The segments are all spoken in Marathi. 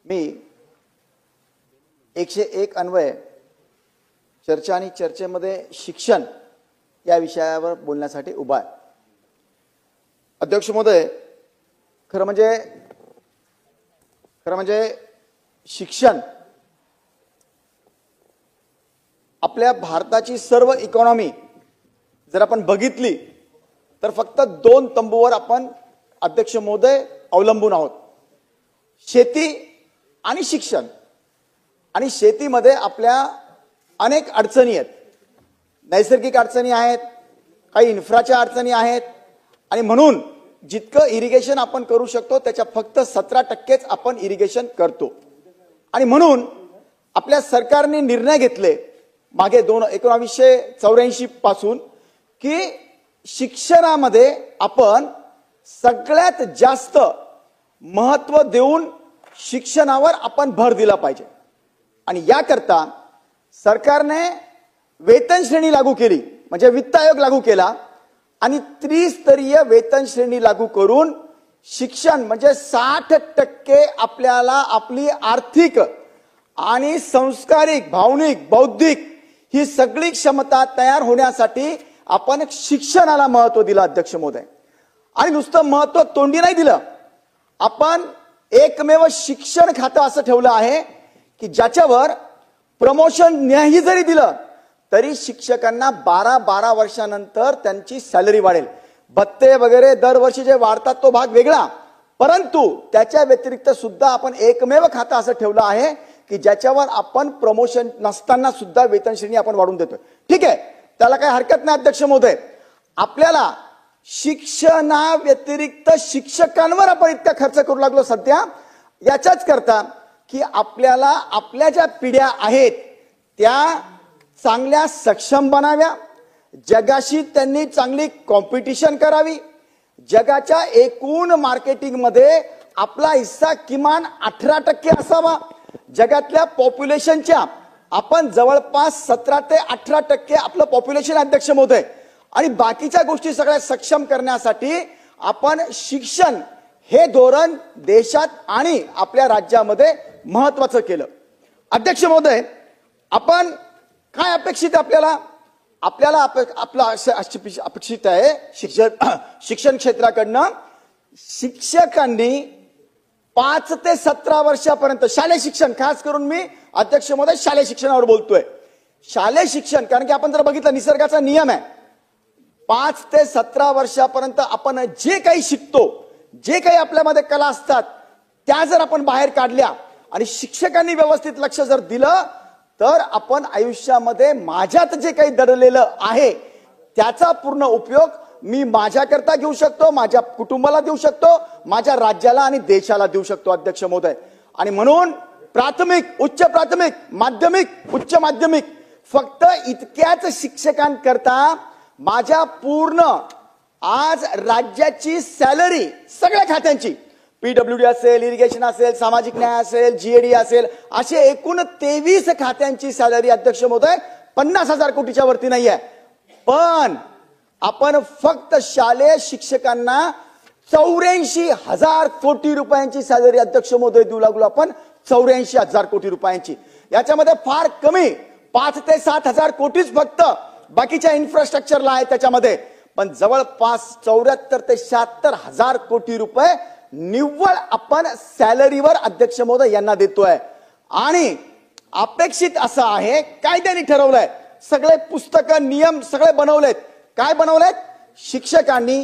मी 101 अन्वय चर्चा आणि चर्चेमध्ये शिक्षण या विषयावर बोलण्यासाठी उभा आहे। अध्यक्ष महोदय, खरं म्हणजे शिक्षण आपल्या भारताची सर्व इकॉनॉमी जर आपण बघितली तर फक्त दोन तंबूवर आपण अध्यक्ष महोदय अवलंबून आहोत, शेती आणि शिक्षण। आणि शेतीमध्ये आपल्या अनेक अडचणी आहेत, नैसर्गिक अडचणी आहेत, काही इन्फ्राच्या अडचणी आहेत आणि म्हणून जितकं इरिगेशन आपण करू शकतो त्याच्या फक्त 17% आपण इरिगेशन करतो। आणि म्हणून आपल्या सरकारने निर्णय घेतले मागे 1984 पासून की शिक्षणामध्ये आपण सगळ्यात जास्त महत्त्व देऊन शिक्षणावर आपण भर दिला पाहिजे। आणि याकरता सरकारने वेतन श्रेणी लागू केली, म्हणजे वित्त आयोग लागू केला आणि त्रिस्तरीय वेतन श्रेणी लागू करून शिक्षण म्हणजे 60% आपल्याला आपली आर्थिक आणि सांस्कारिक, भावनिक, बौद्धिक ही सगळी क्षमता तयार होण्यासाठी आपण शिक्षणाला महत्त्व दिलं अध्यक्ष महोदय। आणि नुसतं महत्त्व तोंडी नाही दिलं, आपण एकमेव शिक्षण खातं असं ठेवलं आहे की ज्याच्यावर प्रमोशन नाही जरी दिलं तरी शिक्षकांना 12 वर्षानंतर त्यांची सॅलरी वाढेल। भत्ते वगैरे दरवर्षी जे वाढतात तो भाग वेगळा, परंतु त्याच्या व्यतिरिक्त सुद्धा आपण एकमेव खातं असं ठेवलं आहे की ज्याच्यावर आपण प्रमोशन नसताना सुद्धा वेतन श्रेणी आपण वाढवून देतोय। ठीक आहे, त्याला काही हरकत नाही अध्यक्ष महोदय। आपल्याला शिक्षणा व्यतिरिक्त शिक्षकांवर आपण इतका खर्च करू लागलो सध्या, याच्याच करता की आपल्याला आपल्या ज्या पिढ्या आहेत त्या चांगल्या सक्षम बनाव्या, जगाशी त्यांनी चांगली कॉम्पिटिशन करावी, जगाच्या एकूण मार्केटिंग मध्ये आपला हिस्सा किमान 18% असावा। जगातल्या पॉप्युलेशनच्या आपण जवळपास 17 ते 18% आपलं पॉप्युलेशन अध्यक्ष महोदय। आणि बाकीच्या गोष्टी सगळ्या सक्षम करण्यासाठी आपण शिक्षण हे धोरण देशात आणि आपल्या राज्यामध्ये महत्त्वाचं केलं। अध्यक्ष महोदय, आपण काय अपेक्षित आपल्याला आपलं अपेक्षित आहे शिक्षण क्षेत्राकडनं शिक्षकांनी 5 ते 17 वर्षापर्यंत शालेय शिक्षण, खास करून मी अध्यक्ष महोदय शालेय शिक्षणावर बोलतोय, शालेय शिक्षण, कारण की आपण जर बघितलं निसर्गाचा नियम आहे 5 ते 17 वर्षापर्यंत आपण जे काही शिकतो, जे काही आपल्यामध्ये कला असतात त्या जर आपण बाहेर काढल्या आणि शिक्षकांनी व्यवस्थित लक्ष जर दिलं तर आपण आयुष्यामध्ये माझ्यात जे काही दडलेलं आहे त्याचा पूर्ण उपयोग मी माझ्याकरता घेऊ शकतो, माझ्या कुटुंबाला देऊ शकतो, माझ्या राज्याला आणि देशाला देऊ शकतो अध्यक्ष महोदय। आणि म्हणून प्राथमिक, उच्च प्राथमिक, माध्यमिक, उच्च माध्यमिक फक्त इतक्याच शिक्षकांकरता माझ्या पूर्ण आज राज्याची सॅलरी सगळ्या खात्यांची, पीडब्ल्यूडी असेल, इरिगेशन असेल, सामाजिक न्याय असेल, जीएडी असेल, असे एकूण 23 खात्यांची सॅलरी अध्यक्ष महोदय 50,000 कोटीच्या वरती नाही आहे। पण आपण फक्त शालेय शिक्षकांना 84,000 कोटी रुपयांची सॅलरी अध्यक्ष महोदय देऊ लागलो आपण, 84,000 कोटी रुपयांची। याच्यामध्ये फार कमी 5 ते 7,000 कोटीच फक्त बाकीच्या इन्फ्रास्ट्रक्चरला आहे त्याच्यामध्ये, पण जवळपास 74 ते 76,000 कोटी रुपये निव्वळ आपण सॅलरीवर अध्यक्ष महोदय यांना देतोय। आणि अपेक्षित असं आहे, कायद्याने ठरवलंय, सगळे पुस्तकं नियम सगळे बनवलेत, काय बनवलेत, शिक्षकांनी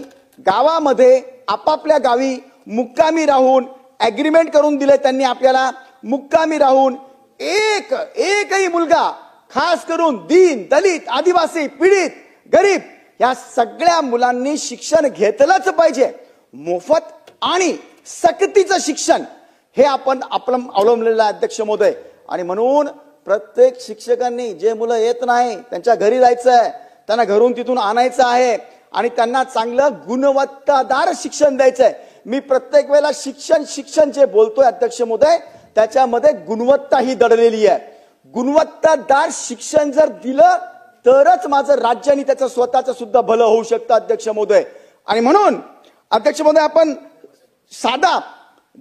गावामध्ये आपापल्या गावी मुक्कामी राहून ऍग्रीमेंट करून दिले त्यांनी आपल्याला, मुक्कामी राहून एकही मुलगा, खास करून दीन, दलित, आदिवासी, पीडित, गरीब या सगळ्या मुलांनी शिक्षण घेतलंच पाहिजे, मोफत आणि सक्तीचं शिक्षण हे आपण अवलंबलेलं आहे अध्यक्ष महोदय। आणि म्हणून प्रत्येक शिक्षकांनी जे मुलं येत नाही त्यांच्या घरी जायचं आहे, त्यांना घरून तिथून आणायचं आहे आणि त्यांना चांगलं गुणवत्तादार शिक्षण द्यायचंय। मी प्रत्येक वेळेला शिक्षण जे बोलतोय अध्यक्ष महोदय त्याच्यामध्ये गुणवत्ता ही दडलेली आहे। गुणवत्तादार शिक्षण जर दिलं तरच माझं राज्य आणि त्याचं स्वतःचं सुद्धा भलं होऊ शकतं अध्यक्ष महोदय। आणि म्हणून अध्यक्ष महोदय, आपण साधा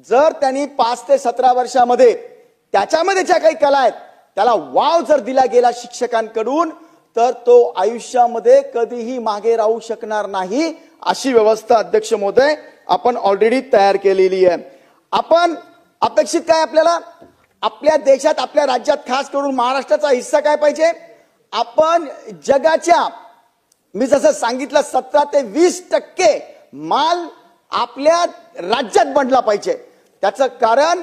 जर त्यांनी 5 ते 17 वर्षामध्ये त्याच्यामध्ये ज्या काही कला आहेत त्याला वाव जर दिला गेला शिक्षकांकडून तर तो आयुष्यामध्ये कधीही मागे राहू शकणार नाही, अशी व्यवस्था अध्यक्ष महोदय आपण ऑलरेडी तयार केलेली आहे. आपण अपेक्षित काय आपल्याला आपल्या देशात आपल्या राज्यात खास करून महाराष्ट्राचा हिस्सा काय पाहिजे. आपण जगाच्या मी जसं सांगितलं 17 ते 20% माल आपल्या राज्यात बनला पाहिजे. त्याचं कारण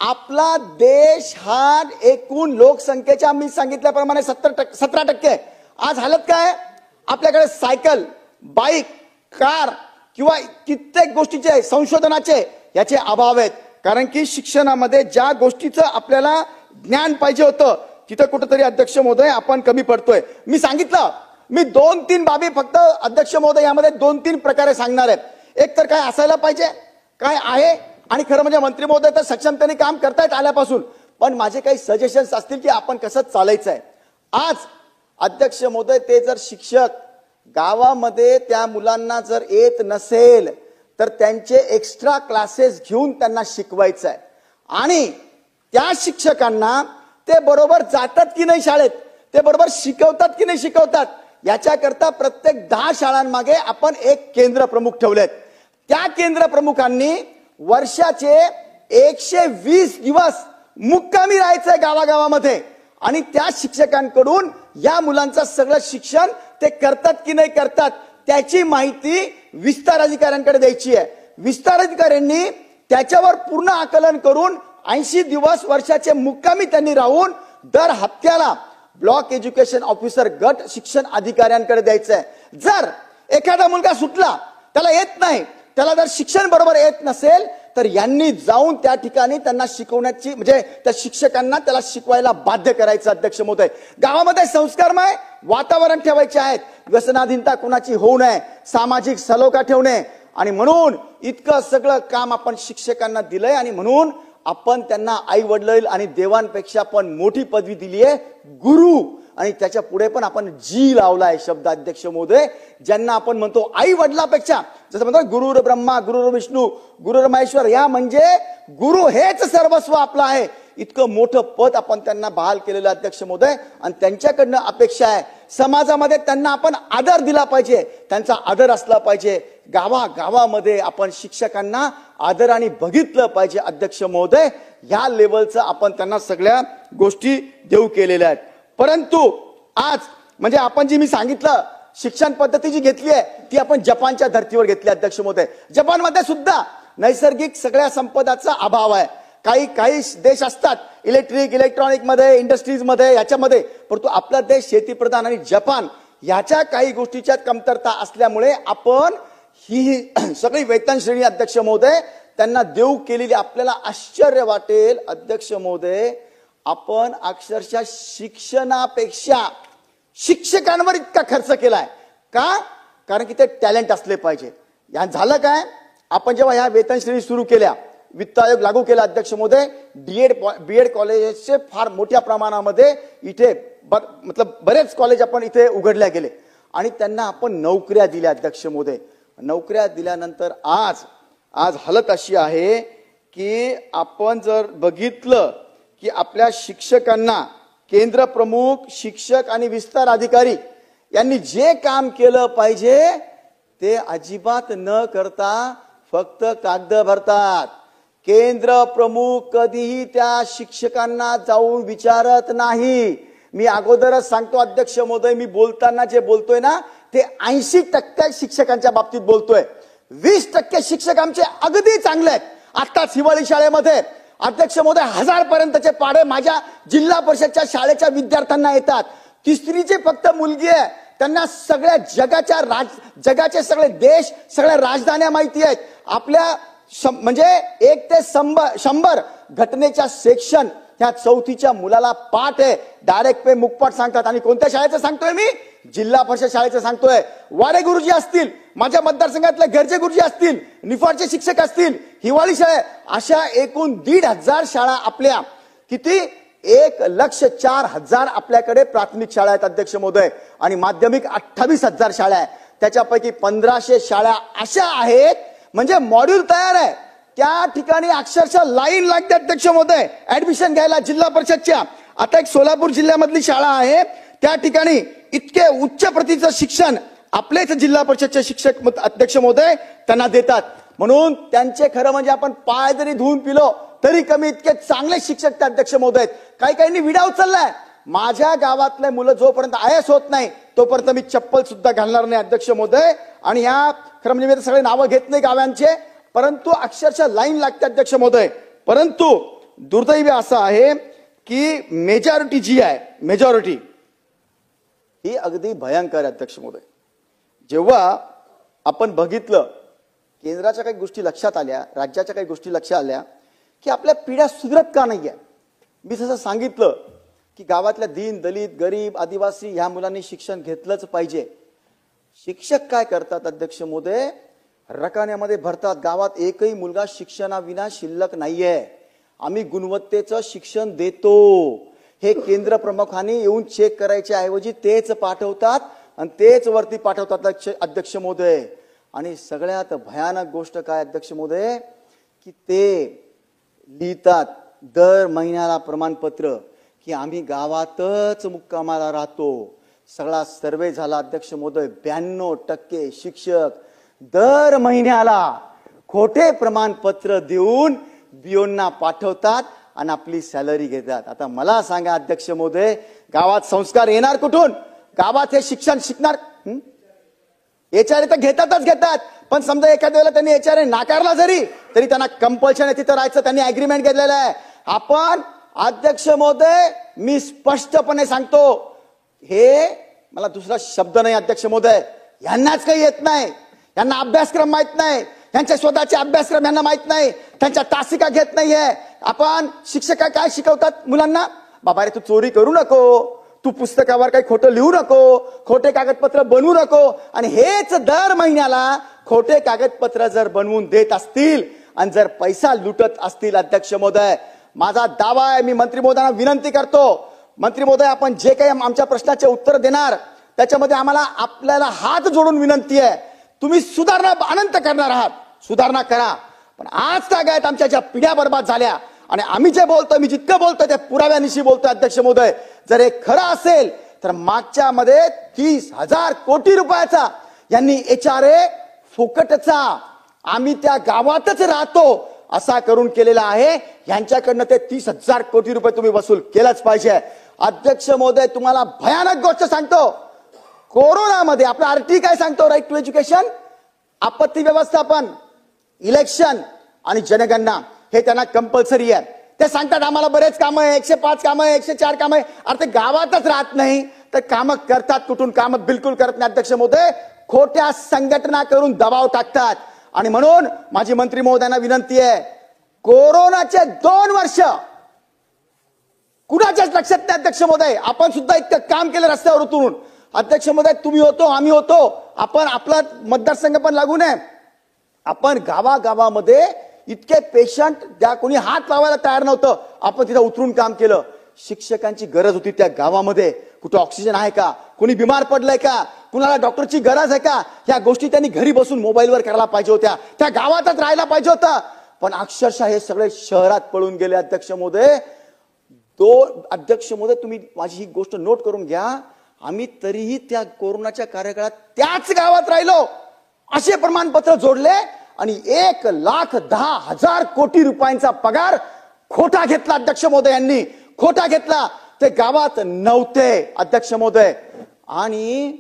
आपला देश हा एकूण लोकसंख्येच्या मी सांगितल्याप्रमाणे 17%. आज हालत काय आपल्याकडे सायकल, बाईक, कार किंवा कित्येक गोष्टीचे संशोधनाचे याचे अभाव आहेत. कारण की शिक्षणामध्ये ज्या गोष्टीचं आपल्याला ज्ञान पाहिजे होतं तिथं कुठेतरी अध्यक्ष महोदय आपण कमी पडतोय. मी सांगितलं मी 2-3 बाबी फक्त अध्यक्ष महोदय यामध्ये 2-3 प्रकारे सांगणार आहे. एक तर काय असायला पाहिजे, काय आहे, आणि खरं म्हणजे मंत्री महोदय तर सक्षमतेने काम करतायत आल्यापासून, पण माझे काही सजेशन्स असतील की आपण कसं चालायचं आहे. आज अध्यक्ष महोदय ते जर शिक्षक गावामध्ये त्या मुलांना जर येत नसेल तर त्यांचे एक्स्ट्रा क्लासेस घेऊन त्यांना शिकवायचं आहे. आणि त्या शिक्षकांना ते बरोबर जातात की नाही शाळेत, ते बरोबर शिकवतात की नाही शिकवतात, याच्याकरता प्रत्येक 10 शाळांमागे आपण एक केंद्र प्रमुख ठेवलेत. त्या केंद्र प्रमुखांनी वर्षाचे 120 दिवस मुक्कामी राहायचंय गावागावामध्ये आणि त्या शिक्षकांकडून या मुलांचं सगळं शिक्षण ते करतात की नाही करतात त्याची माहिती विस्तार अधिकाऱ्यांकडे द्यायची आहे. विस्तार अधिकाऱ्यांनी त्याच्यावर पूर्ण आकलन करून 80 दिवस वर्षाचे मुक्कामी त्यांनी राहून दर हप्त्याला ब्लॉक एज्युकेशन ऑफिसर गट शिक्षण अधिकाऱ्यांकडे द्यायचं आहे. जर एखादा मुलगा सुटला, त्याला येत नाही, त्याला जर शिक्षण बरोबर येत नसेल तर यांनी जाऊन त्या ठिकाणी त्यांना शिकवण्याची म्हणजे त्या शिक्षकांना त्याला शिकवायला बाध्य करायचं. अध्यक्ष महोदय गावामध्ये संस्कारमय वातावरण ठेवायचे आहेत, व्यसनाधीनता कुणाची होऊ नये, सामाजिक सलोखा ठेवणे, आणि म्हणून इतकं सगळं काम आपण शिक्षकांना दिलंय. आणि म्हणून आपण त्यांना आई वडील आणि देवांपेक्षा पण मोठी पदवी दिली आहे गुरु, आणि त्याच्या पुढे पण आपण जी लावलाय शब्द अध्यक्ष महोदय, ज्यांना आपण म्हणतो आई वडिलापेक्षा, जसं म्हणतो गुरुर ब्रह्मा गुरुर विष्णू गुरुर महेश्वर, या म्हणजे गुरु हेच सर्वस्व आपलं आहे. इतकं मोठं पद आपण त्यांना बहाल केलेलं अध्यक्ष महोदय. आणि त्यांच्याकडनं अपेक्षा आहे समाजामध्ये त्यांना आपण आदर दिला पाहिजे, त्यांचा आदर असला पाहिजे. गावागावामध्ये आपण शिक्षकांना आदराने बघितलं पाहिजे. अध्यक्ष महोदय या लेवलचं आपण त्यांना सगळ्या गोष्टी देऊ केलेल्या आहेत. परंतु आज म्हणजे आपण जी मी सांगितलं शिक्षण पद्धती जी घेतली आहे ती आपण जपानच्या धर्तीवर घेतली. अध्यक्ष महोदय जपानमध्ये सुद्धा नैसर्गिक सगळ्या संपदाचा अभाव आहे. काही देश असतात इलेक्ट्रॉनिक मध्ये, इंडस्ट्रीज मध्ये, याच्यामध्ये, परंतु आपला देश शेतीप्रधान आणि जपान याच्या काही गोष्टीच्या कमतरता असल्यामुळे आपण ही सगळी वेतन श्रेणी अध्यक्ष महोदय त्यांना देऊ केलेली. आपल्याला आश्चर्य वाटेल अध्यक्ष महोदय, आपण अक्षरशः शिक्षणापेक्षा शिक्षकांवर इतका खर्च केलाय का, कारण की ते टॅलेंट असले पाहिजे. या झालं काय, आपण जेव्हा ह्या वेतन श्रेणी सुरू केल्या, वित्त आयोग लागू केला अध्यक्ष महोदय, बीएड कॉलेजचे फार मोठ्या प्रमाणामध्ये इथे बरेच कॉलेज आपण इथे उघडल्या गेले आणि त्यांना आपण नोकऱ्या दिल्या अध्यक्ष महोदय. नोकऱ्या दिल्यानंतर आज हालत अशी आहे की आपण जर बघितलं की आपल्या शिक्षकांना केंद्र प्रमुख, शिक्षक आणि विस्तार अधिकारी यांनी जे काम केलं पाहिजे ते अजिबात न करता फक्त कागद भरतात. केंद्र प्रमुख कधीही त्या शिक्षकांना जाऊन विचारत नाही. मी अगोदरच सांगतो अध्यक्ष महोदय, मी बोलताना जे बोलतोय ना ते 80% शिक्षकांच्या बाबतीत बोलतोय. 20% शिक्षक आमचे अगदी चांगले आहेत. आताच हिवाळी शाळेमध्ये अध्यक्ष महोदय 1000 पर्यंतचे पाढे माझ्या जिल्हा परिषदच्या शाळेच्या विद्यार्थ्यांना येतात. तिसरीची फक्त मुलगी आहे, त्यांना सगळ्या जगाचे सगळे देश, सगळ्या राजधान्या माहिती आहेत. आपल्या म्हणजे 1 ते 100 घटनेच्या सेक्शन ह्या 4थीच्या मुलाला पाठ आहे. डायरेक्ट पे मुखपाठ सांगतात. आणि कोणत्या शाळेचं सांगतोय मी, जिल्हा परिषद शाळेचं सांगतोय. वारे गुरुजी असतील, माझ्या मतदारसंघातले गरजे गुरुजी असतील, निफाडचे शिक्षक असतील, हिवाळी शाळा, अशा एकूण 1,500 शाळा आपल्या, किती 1,04,000 आपल्याकडे प्राथमिक शाळा आहेत अध्यक्ष महोदय, आणि माध्यमिक 28,000 शाळा आहे. त्याच्यापैकी 1500 शाळा अशा आहेत म्हणजे मॉड्यूल तयार आहे. त्या ठिकाणी अक्षरशः लाईन लागते अध्यक्ष महोदय ऍडमिशन घ्यायला जिल्हा परिषदच्या. आता एक सोलापूर जिल्ह्यामधली शाळा आहे, त्या ठिकाणी इतके उच्च प्रतीचं शिक्षण आपलेच जिल्हा परिषदचे शिक्षक अध्यक्ष महोदय त्यांना देतात. म्हणून त्यांचे खरं म्हणजे आपण पाय जरी धुवून पिलो तरी कमी, इतके चांगले शिक्षक ते अध्यक्ष महोदय आहेत. काही काहींनी विडा उचललाय. माझ्या गावातले मुलं जोपर्यंत IAS होत नाही तोपर्यंत मी चप्पल सुद्धा घालणार नाही अध्यक्ष महोदय. आणि ह्या खरं म्हणजे मी सगळे नावं घेत नाही गावांचे, परंतु अक्षरशः लाईन लागते अध्यक्ष महोदय. परंतु दुर्दैवी असं आहे की मेजॉरिटी जी आहे, मेजॉरिटी ही अगदी भयंकर आहे अध्यक्ष महोदय. जेव्हा आपण बघितलं केंद्राच्या काही गोष्टी लक्षात आल्या, राज्याच्या काही गोष्टी लक्षात आल्या की आपल्या पिढ्या सुधरत का नाहीये. मी जसं सांगितलं की गावातल्या दीन दलित गरीब आदिवासी ह्या मुलांनी शिक्षण घेतलंच पाहिजे. शिक्षक काय करतात अध्यक्ष महोदय, रकान्यामध्ये भरतात. गावात एकही मुलगा शिक्षणाविना शिल्लक नाहीये. आम्ही गुणवत्तेचं शिक्षण देतो हे केंद्र प्रमुखांनी येऊन चेक करायच्या ऐवजी तेच पाठवतात आणि तेच वरती पाठवतात अध्यक्ष महोदय. आणि सगळ्यात भयानक गोष्ट काय अध्यक्ष महोदय की ते लिहितात दर महिन्याला प्रमाणपत्र की आम्ही गावातच मुक्कामाला राहतो. सगळा सर्वे झाला अध्यक्ष महोदय, 92% शिक्षक दर महिन्याला खोटे प्रमाणपत्र देऊन बियोंना पाठवतात आणि आपली सॅलरी घेतात. आता मला सांगा अध्यक्ष महोदय, गावात संस्कार येणार कुठून? गावात हे शिक्षण शिकणार HRA तर घेतात, पण समजा एखाद्या वेळेला त्यांनी HRA नाकारला जरी तरी त्यांना कंपल्शन आहे तिथं राहायचं, त्यांनी अग्रीमेंट घेतलेलं आहे. आपण अध्यक्ष महोदय मी स्पष्टपणे सांगतो, हे मला दुसरा शब्द नाही अध्यक्ष महोदय, यांनाच काही येत नाही, यांना अभ्यासक्रम माहित नाही, यांचे स्वतःचे अभ्यासक्रम यांना माहित नाही, त्यांच्या तासिका घेत नाहीये. आपण शिक्षक काय शिकवतात मुलांना, बाबा रे तू चोरी करू नको, तू पुस्तकावर काही खोटं लिहू नको, खोटे कागदपत्र बनवू नको. आणि हेच दर महिन्याला खोटे कागदपत्र जर बनवून देत असतील आणि जर पैसा लुटत असतील अध्यक्ष महोदय, माझा दावा आहे, मी मंत्री महोदयांना विनंती करतो, मंत्री महोदय आपण जे काही आमच्या प्रश्नाचे उत्तर देणार त्याच्यामध्ये आम्हाला आपल्याला हात जोडून विनंती आहे, तुम्ही सुधारणा अनंत करणार आहात, सुधारणा करा. पण आज तागायत आमच्या ज्या पिढ्या बर्बाद झाल्या आणि आम्ही जे बोलतोय, मी जितकं बोलतोय ते पुराव्यानिशी बोलतोय अध्यक्ष महोदय. जर हे खरं असेल तर मागच्या मध्ये 30,000 कोटी रुपयाचा यांनी HRA फुकटचा आम्ही त्या गावातच राहतो असा करून केलेला आहे. यांच्याकडनं ते 30,000 कोटी रुपये तुम्ही वसूल केलंच पाहिजे. अध्यक्ष महोदय तुम्हाला भयानक गोष्ट सांगतो, कोरोनामध्ये आपला RT काय सांगतो, राईट टू एज्युकेशन, आपत्ती व्यवस्थापन, इलेक्शन आणि जनगणना हे त्यांना कंपल्सरी आहे. ते सांगतात आम्हाला बरेच कामं आहे, 105 कामं आहे, 104 कामं आहे. अरे ते गावातच राहत नाही तर कामं करतात कुठून? कामं बिलकुल करत नाही अध्यक्ष महोदय, खोट्या संघटना करून दबाव टाकतात. आणि म्हणून माझी मंत्री महोदयांना विनंती आहे, कोरोनाचे 2 वर्ष कुणाच्याच लक्षात नाही अध्यक्ष महोदय. आपण सुद्धा इतकं काम केलं रस्त्यावर उतरून अध्यक्ष महोदय, तुम्ही होतो आम्ही होतो, आपण आपला मतदारसंघ पण लागू नये, आपण गावागावामध्ये इतके पेशंट ज्या कोणी हात लावायला तयार नव्हतं आपण तिथं उतरून काम केलं. शिक्षकांची गरज होती त्या गावामध्ये, कुठं ऑक्सिजन आहे का, कोणी बिमार पडलंय का, कुणाला डॉक्टरची गरज आहे का, ह्या गोष्टी त्यांनी घरी बसून मोबाईलवर करायला पाहिजे होत्या, त्या गावातच राहायला पाहिजे होतं. पण अक्षरशः हे सगळे शहरात पळून गेले अध्यक्ष महोदय. अध्यक्ष महोदय तुम्ही माझी ही गोष्ट नोट करून घ्या, आम्ही तरीही त्या कोरोनाच्या कार्यकाळात त्याच गावात राहिलो, असे प्रमाणपत्र जोडले आणि 1,10,000 कोटी रुपयांचा पगार खोटा घेतला अध्यक्ष महोदय, यांनी खोटा घेतला. ते गावात नव्हते अध्यक्ष महोदय. आणि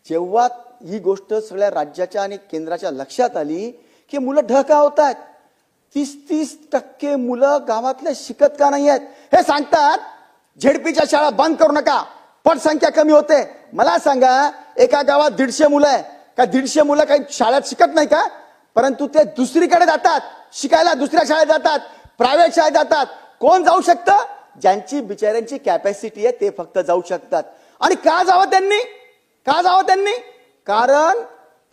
जेव्हा ही गोष्ट सगळ्या राज्याच्या आणि केंद्राच्या लक्षात आली की मुलं ढका होत आहेत, 30% मुलं गावातले शिकत का नाही आहेत, हे सांगतात झेडपीच्या शाळा बंद करू नका, पटसंख्या कमी होते. मला सांगा एका गावात 150 मुलं आहे का, 150 मुलं काही शाळेत शिकत नाही का? परंतु ते दुसरीकडे जातात शिकायला, दुसऱ्या शाळेत जातात, प्रायव्हेट शाळेत जातात. कोण जाऊ शकतं? ज्यांची बिचाऱ्यांची कॅपॅसिटी आहे ते फक्त जाऊ शकतात. आणि का जावं त्यांनी, का जावं त्यांनी? कारण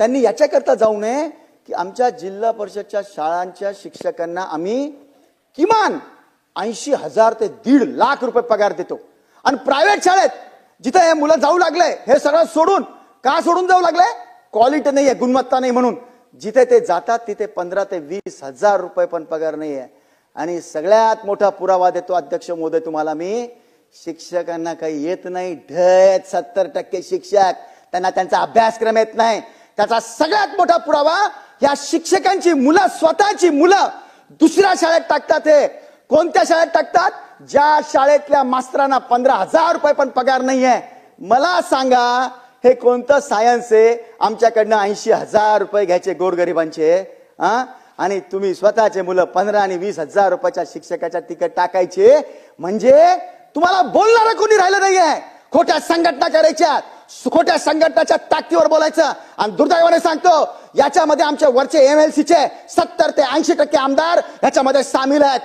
त्यांनी याच्याकरता जाऊ नये की आमच्या जिल्हा परिषदच्या शाळांच्या शिक्षकांना आम्ही किमान 80,000 ते 1.5 लाख रुपये पगार देतो. आणि प्रायव्हेट शाळेत जिथे हे मुलं जाऊ लागले हे सगळं सोडून, का सोडून जाऊ लागले? क्वालिटी नाही आहे, गुणवत्ता नाही म्हणून. जिथे ते जातात तिथे 15 ते 20 हजार रुपये पण पगार नाही आहे. आणि सगळ्यात मोठा पुरावा देतो अध्यक्ष महोदय तुम्हाला मी, शिक्षकांना काही येत नाही. ढ 70% शिक्षक, त्यांना त्यांचा अभ्यासक्रम येत नाही. त्याचा सगळ्यात मोठा पुरावा या शिक्षकांची मुलं, स्वतःची मुलं दुसऱ्या शाळेत टाकतात. हे कोणत्या शाळेत टाकतात? ज्या शाळेतल्या मास्तरांना 15,000 रुपये पण पगार नाहीये. मला सांगा हे कोणतं सायन्स आहे? आमच्याकडनं 80,000 रुपये घ्यायचे गोरगरिबांचे, आणि तुम्ही स्वतःचे मुलं 15 आणि 20,000 रुपयाच्या शिक्षकाच्या तिकीट टाकायचे. म्हणजे तुम्हाला बोलणारं कोणी राहिलं नाहीये. खोट्या संघटना करायच्या, खोट्या संघटनाच्या ताकदीवर बोलायचं. आणि दुर्दैवाने सांगतो याच्यामध्ये आमच्या वरचे MLCचे 70 ते 80% आमदार याच्यामध्ये सामील आहेत.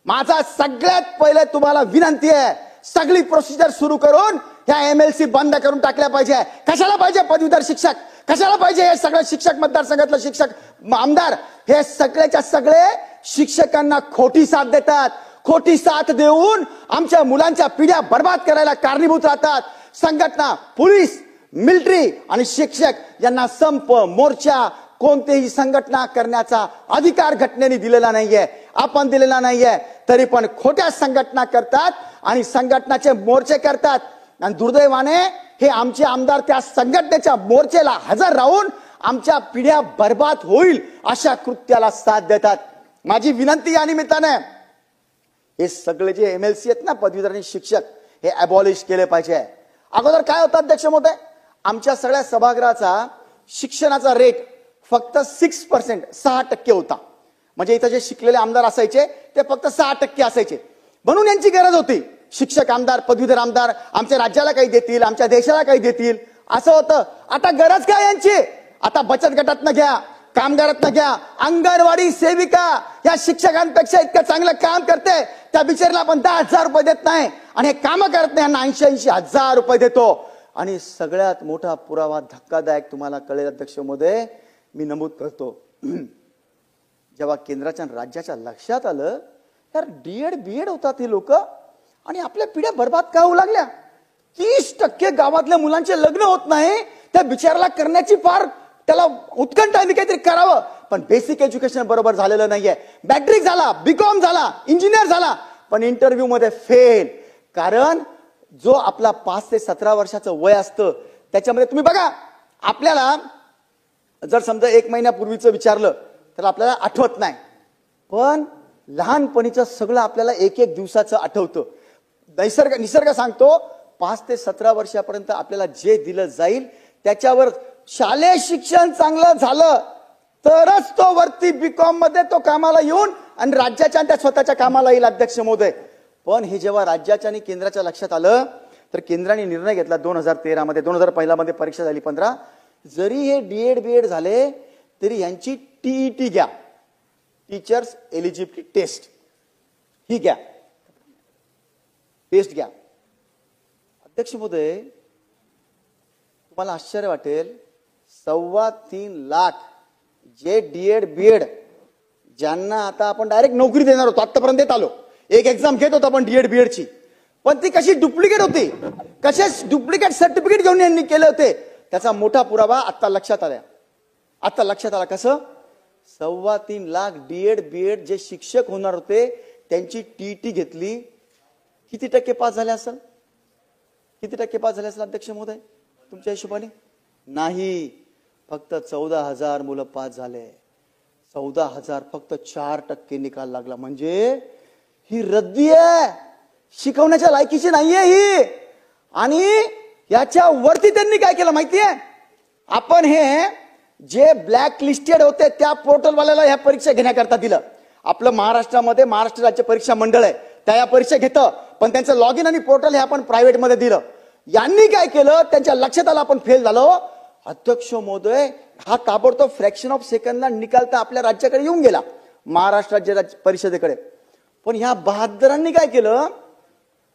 माझा सगळ्यात पहिले तुम्हाला विनंती आहे, सगळी प्रोसिजर सुरू करून ह्या MLC बंद करून टाकल्या पाहिजे. कशाला पाहिजे पदवीधर शिक्षक? कशाला पाहिजे हे सगळे शिक्षक, मतदारसंघातले शिक्षक, आमदार? हे सगळेच्या सगळे शिक्षकांना खोटी साथ देतात. खोटी साथ देऊन आमच्या मुलांच्या पिढ्या बर्बाद करायला कारणीभूत राहतात. संघटना, पोलीस, मिलिटरी आणि शिक्षक यांना संप, मोर्चा, कोणतेही संघटना करण्याचा अधिकार घटनेने दिलेला नाहीये, आपण दिलेला नाहीये. तरी पण खोट्या संघटना करतात आणि संघटनाचे मोर्चे करतात. आणि दुर्दैवाने हे आमचे आमदार त्या संघटनेच्या मोर्चेला हजर राहून आमच्या पिढ्या बर्बाद होईल अशा कृत्याला साथ देतात. माझी विनंती या निमित्ताने, हे सगळे जे MLC आहेत ना, पदवीधर आणि शिक्षक, हे अबॉलिश केले पाहिजे. अगोदर काय होतं अध्यक्ष महोदय? आमच्या सगळ्या सभागृहाचा शिक्षणाचा रेट फक्त 6%, 6% होता. म्हणजे इथं जे शिकलेले आमदार असायचे ते फक्त 6% असायचे. म्हणून यांची गरज होती, शिक्षक आमदार, पदवीधर आमदार आमच्या राज्याला काही देतील, आमच्या देशाला काही देतील, असं होतं. आता गरज काय यांची? आता बचत गटातनं घ्या, कामगारातनं घ्या, अंगणवाडी सेविका या शिक्षकांपेक्षा इतकं चांगलं काम करते, त्या बिचारीला आपण 10,000 रुपये देत नाही. आणि हे काम करत नाही यांना 80,000 रुपये देतो. आणि सगळ्यात मोठा पुरावा धक्कादायक तुम्हाला कळेल अध्यक्ष महोदय, मी नमूद करतो. जेव्हा केंद्राच्या आणि राज्याच्या लक्षात आलं, यार D.Ed B.Ed होतात हे लोक आणि आपल्या पिढ्या बर्बाद का होऊ लागल्या. 30% गावातल्या मुलांचे लग्न होत नाही. त्या बिचाराला करण्याची फार त्याला उत्कंठ आहे, काहीतरी करावं, पण बेसिक एज्युकेशन बरोबर झालेलं नाहीये. मॅट्रिक झाला, BCom झाला, इंजिनियर झाला, पण इंटरव्ह्यू मध्ये फेल. कारण जो आपला 5 ते 17 वर्षाचं वय असतं त्याच्यामध्ये तुम्ही बघा, आपल्याला जर समजा 1 महिन्यापूर्वीचं विचारलं तर आपल्याला आठवत नाही, पण लहानपणीचं सगळं आपल्याला एक दिवसाचं आठवतं. निसर्ग सांगतो 5 ते 17 वर्षापर्यंत आपल्याला जे दिलं जाईल त्याच्यावर शालेय शिक्षण चांगलं झालं तरच तो वरती BCom मध्ये तो कामाला येऊन आणि राज्याच्या त्या स्वतःच्या कामाला येईल अध्यक्ष महोदय. पण हे जेव्हा राज्याच्या आणि केंद्राच्या लक्षात आलं तर केंद्राने निर्णय घेतला 2013 मध्ये, 2015 मध्ये परीक्षा झाली 15. जरी हे D.Ed B.Ed झाले तरी यांची TET घ्या, टीचर्स एलिजिबिलिटी टेस्ट, ही घ्या, टेस्ट घ्या. अध्यक्ष महोदय तुम्हाला आश्चर्य वाटेल, 3.25 लाख जे D.Ed B.Ed ज्यांना आता आपण डायरेक्ट नोकरी देणार होतो, आतापर्यंत देत आलो, एक एक्झाम घेत होतो आपण D.Ed B.Ed ची, पण ती कशी डुप्लिकेट होती, कसे डुप्लिकेट सर्टिफिकेट घेऊन यांनी केले होते, त्याचा मोठा पुरावा आता लक्षात आला. आता लक्षात आला कसं? 3.25 लाख D.Ed B.Ed जे शिक्षक होणार होते त्यांची TET घेतली. किती टक्के पास झाले असेल? किती टक्के पास झाले असेल अध्यक्ष महोदय तुमच्या हिशोबाने? नाही, फक्त 14,000 मुलं पास झाले. 14,000, फक्त 4% निकाल लागला. म्हणजे ही रद्दी आहे, शिकवण्याच्या लायकीची नाहीये ही. आणि याच्या वरती त्यांनी काय केलं माहितीये? आपण हे जे ब्लॅक लिस्टेड होते त्या पोर्टलवाल्याला ह्या परीक्षा घेण्याकरता दिलं. आपलं महाराष्ट्रामध्ये महाराष्ट्र राज्य परीक्षा मंडळ आहे, त्या या परीक्षा घेतं, पण त्यांचं लॉग इन आणि पोर्टल हे आपण प्रायव्हेट मध्ये दिलं. यांनी काय केलं? त्यांच्या लक्षात आलं आपण फेल झालो. अध्यक्ष महोदय हा ताबडतोब फ्रॅक्शन ऑफ सेकंडला निकालता आपल्या राज्याकडे येऊन गेला, महाराष्ट्र राज्य परिषदेकडे. पण ह्या बहादरांनी काय केलं?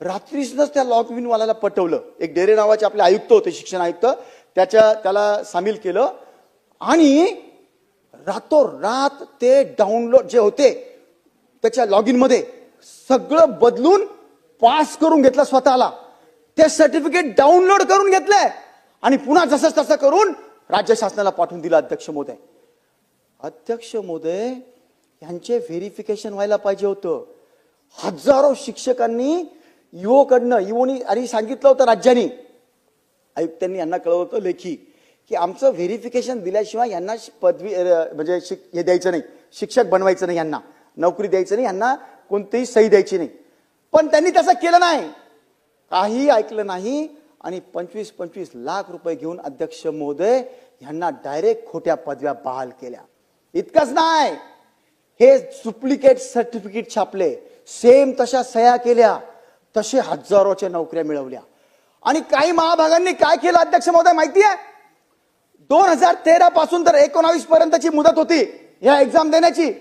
रात्री सुद्धा त्या लॉग इन वाल्याला पटवलं. एक डेरे नावाचे आपले आयुक्त होते, शिक्षण आयुक्त, त्याला सामील केलं आणि रातोरात ते डाउनलोड जे होते त्याच्या लॉग इन मध्ये सगळं बदलून पास करून घेतलं स्वतःला. ते सर्टिफिकेट डाउनलोड करून घेतले आणि पुन्हा जसं तसं करून राज्य शासनाला पाठवून दिलं अध्यक्ष महोदय. अध्यक्ष महोदय, यांचे व्हेरिफिकेशन व्हायला पाहिजे होतं. हजारो शिक्षकांनी ईओनी आणि सांगितलं होतं राज्यांनी, आयुक्तांनी यांना कळवलं होतं लेखी की आमचं व्हेरिफिकेशन दिल्याशिवाय यांना पदवी म्हणजे हे द्यायचं नाही, शिक्षक बनवायचं नाही, यांना नोकरी द्यायचं नाही, यांना कोणतीही सही द्यायची नाही. पण त्यांनी तसं केलं नाही, काही ऐकलं नाही आणि 25-25 लाख रुपये घेऊन अध्यक्ष महोदय यांना डायरेक्ट खोट्या पदव्या बहाल केल्या. इतकंच नाही, हे डुप्लिकेट सर्टिफिकेट छापले, सेम तशा सह्या केल्या, तसे हजारोच्या नोकऱ्या मिळवल्या. आणि काही महाभागांनी काय केलं अध्यक्ष महोदय माहिती आहे? 2013 पासून तर 19 पर्यंतची मुदत होती या एक्झाम देण्याची.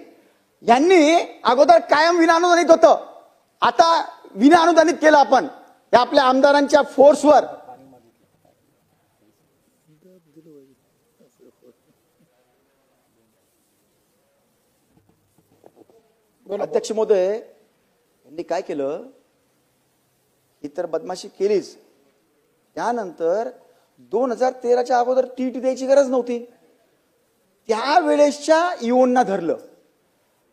यांनी अगोदर कायम विनाअनुदानित होतं, आता विनाअनुदानित केलं आपण या आपल्या आमदारांच्या फोर्सवर. अध्यक्ष महोदय यांनी काय केलं, ही तर बदमाशी केलीच. त्यानंतर 2013च्या अगोदर टीटी द्यायची गरज नव्हती. त्यावेळेसच्या ईओंना धरलं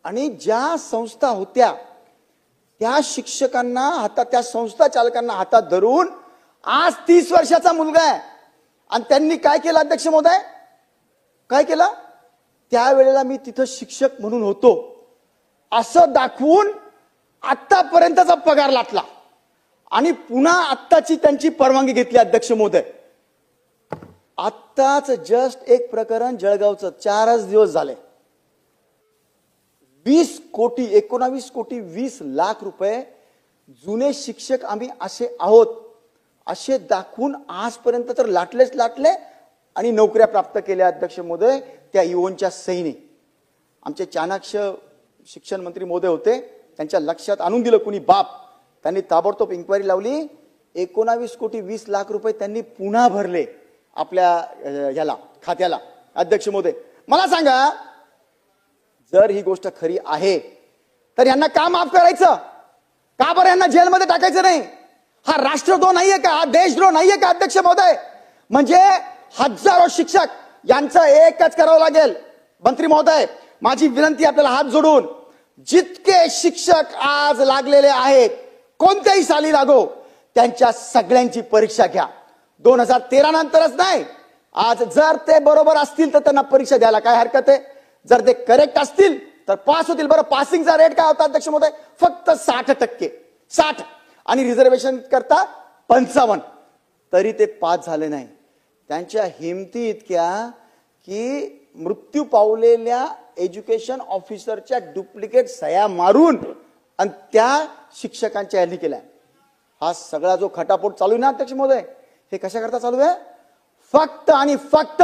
आणि ज्या संस्था होत्या त्या शिक्षकांना हातात, त्या संस्था चालकांना हातात धरून आज 30 वर्षाचा मुलगा आहे. आणि त्यांनी काय केलं अध्यक्ष महोदय, काय केलं, त्यावेळेला मी तिथं शिक्षक म्हणून होतो असं दाखवून आतापर्यंतचा पगार लाटला आणि पुन्हा आत्ताची त्यांची परवानगी घेतली. अध्यक्ष महोदय, आत्ताच जस्ट एक प्रकरण जळगावचं 4च दिवस झाले, 19 कोटी 20 लाख रुपये जुने शिक्षक आम्ही असे आहोत असे दाखवून आजपर्यंत तर लाटले आणि नोकऱ्या प्राप्त केल्या. अध्यक्ष महोदय, त्या ईओंच्या सहीने. आमचे चाणाक्ष शिक्षण मंत्री महोदय होते, त्यांच्या लक्षात आणून दिलं कुणी बाप, त्यांनी ताबडतोब इन्क्वायरी लावली. 19 कोटी 20 लाख रुपये त्यांनी पुन्हा भरले आपल्या ह्याला खात्याला. अध्यक्ष महोदय, मला सांगा, जर ही गोष्ट खरी आहे तर यांना का माफ करायचं? का बरं यांना जेलमध्ये टाकायचं नाही? हा राष्ट्रद्रोह नाहीये का? हा देशद्रोह नाहीये का अध्यक्ष महोदय? म्हणजे हजारो शिक्षक यांचं एकच करावं लागेल. मंत्री महोदय, माझी विनंती आपल्याला हात जोडून, जितके शिक्षक आज लागलेले आहेत, कोणत्याही साली लागो, त्यांच्या सगळ्यांची परीक्षा घ्या. 2013 नंतरच नाही, आज जर ते बरोबर असतील तर त्यांना परीक्षा द्यायला काय हरकत आहे? जर ते करेक्ट असतील तर पास होतील. बरं, पासिंगचा रेट काय होता अध्यक्ष महोदय? फक्त 60%, 60, आणि रिझर्वेशन करता 55, तरी ते पास झाले नाही. त्यांच्या हिमती इतक्या की मृत्यू पावलेल्या एज्युकेशन ऑफिसरच्या डुप्लिकेट सह्या मारून आणि त्या शिक्षकांच्या यांनी केल्या. हा सगळा जो खटापट चालू आहे ना अध्यक्ष महोदय, हे कशा करता चालू आहे? फक्त आणि फक्त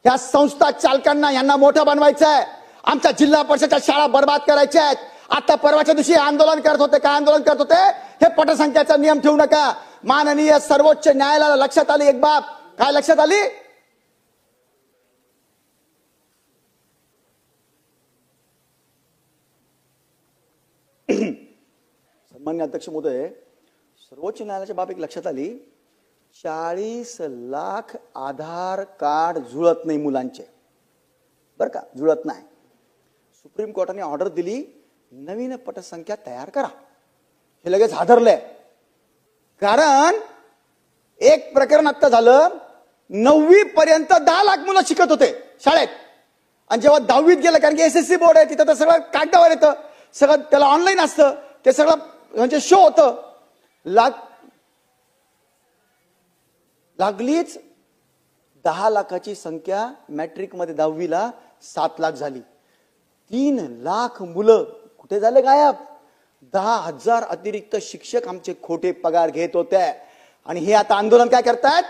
ह्या संस्था चालकांना यांना मोठं बनवायचं आहे. आमच्या जिल्हा परिषदच्या शाळा बर्बाद करायच्या आहेत. आता परवाच्या दिवशी आंदोलन करत होते. काय आंदोलन करत होते? हे पटसंख्याचा नियम ठेवू नका. माननीय सर्वोच्च न्यायालयाला लक्षात आली एक बाब. काय लक्षात आली? सन्माननीय अध्यक्ष महोदय, सर्वोच्च न्यायालयाच्या बाब एक लक्षात आली. 40 लाख आधार कार्ड जुळत नाही मुलांचे, बरं का, जुळत नाही. सुप्रीम कोर्टाने ऑर्डर दिली, नवीन पटसंख्या तयार करा. हे लगेच हादरलंय, कारण एक प्रकरण आता झालं. 9वी पर्यंत 10 लाख मुलं शिकत होते शाळेत, आणि जेव्हा 10वीत गेलं, कारण की एसएससी बोर्ड आहे, तिथं तर सगळं कागदावर येतं, सगळं त्याला ऑनलाईन असतं, ते सगळं म्हणजे शो होतं. लागलीच 10 लाखाची संख्या मॅट्रिक मध्ये 10वीला 7 लाख झाली. 3 लाख मुलं कुठे झाले गायब? 10,000 अतिरिक्त शिक्षक आमचे खोटे पगार घेत होते. आणि हे आता आंदोलन काय करतायत?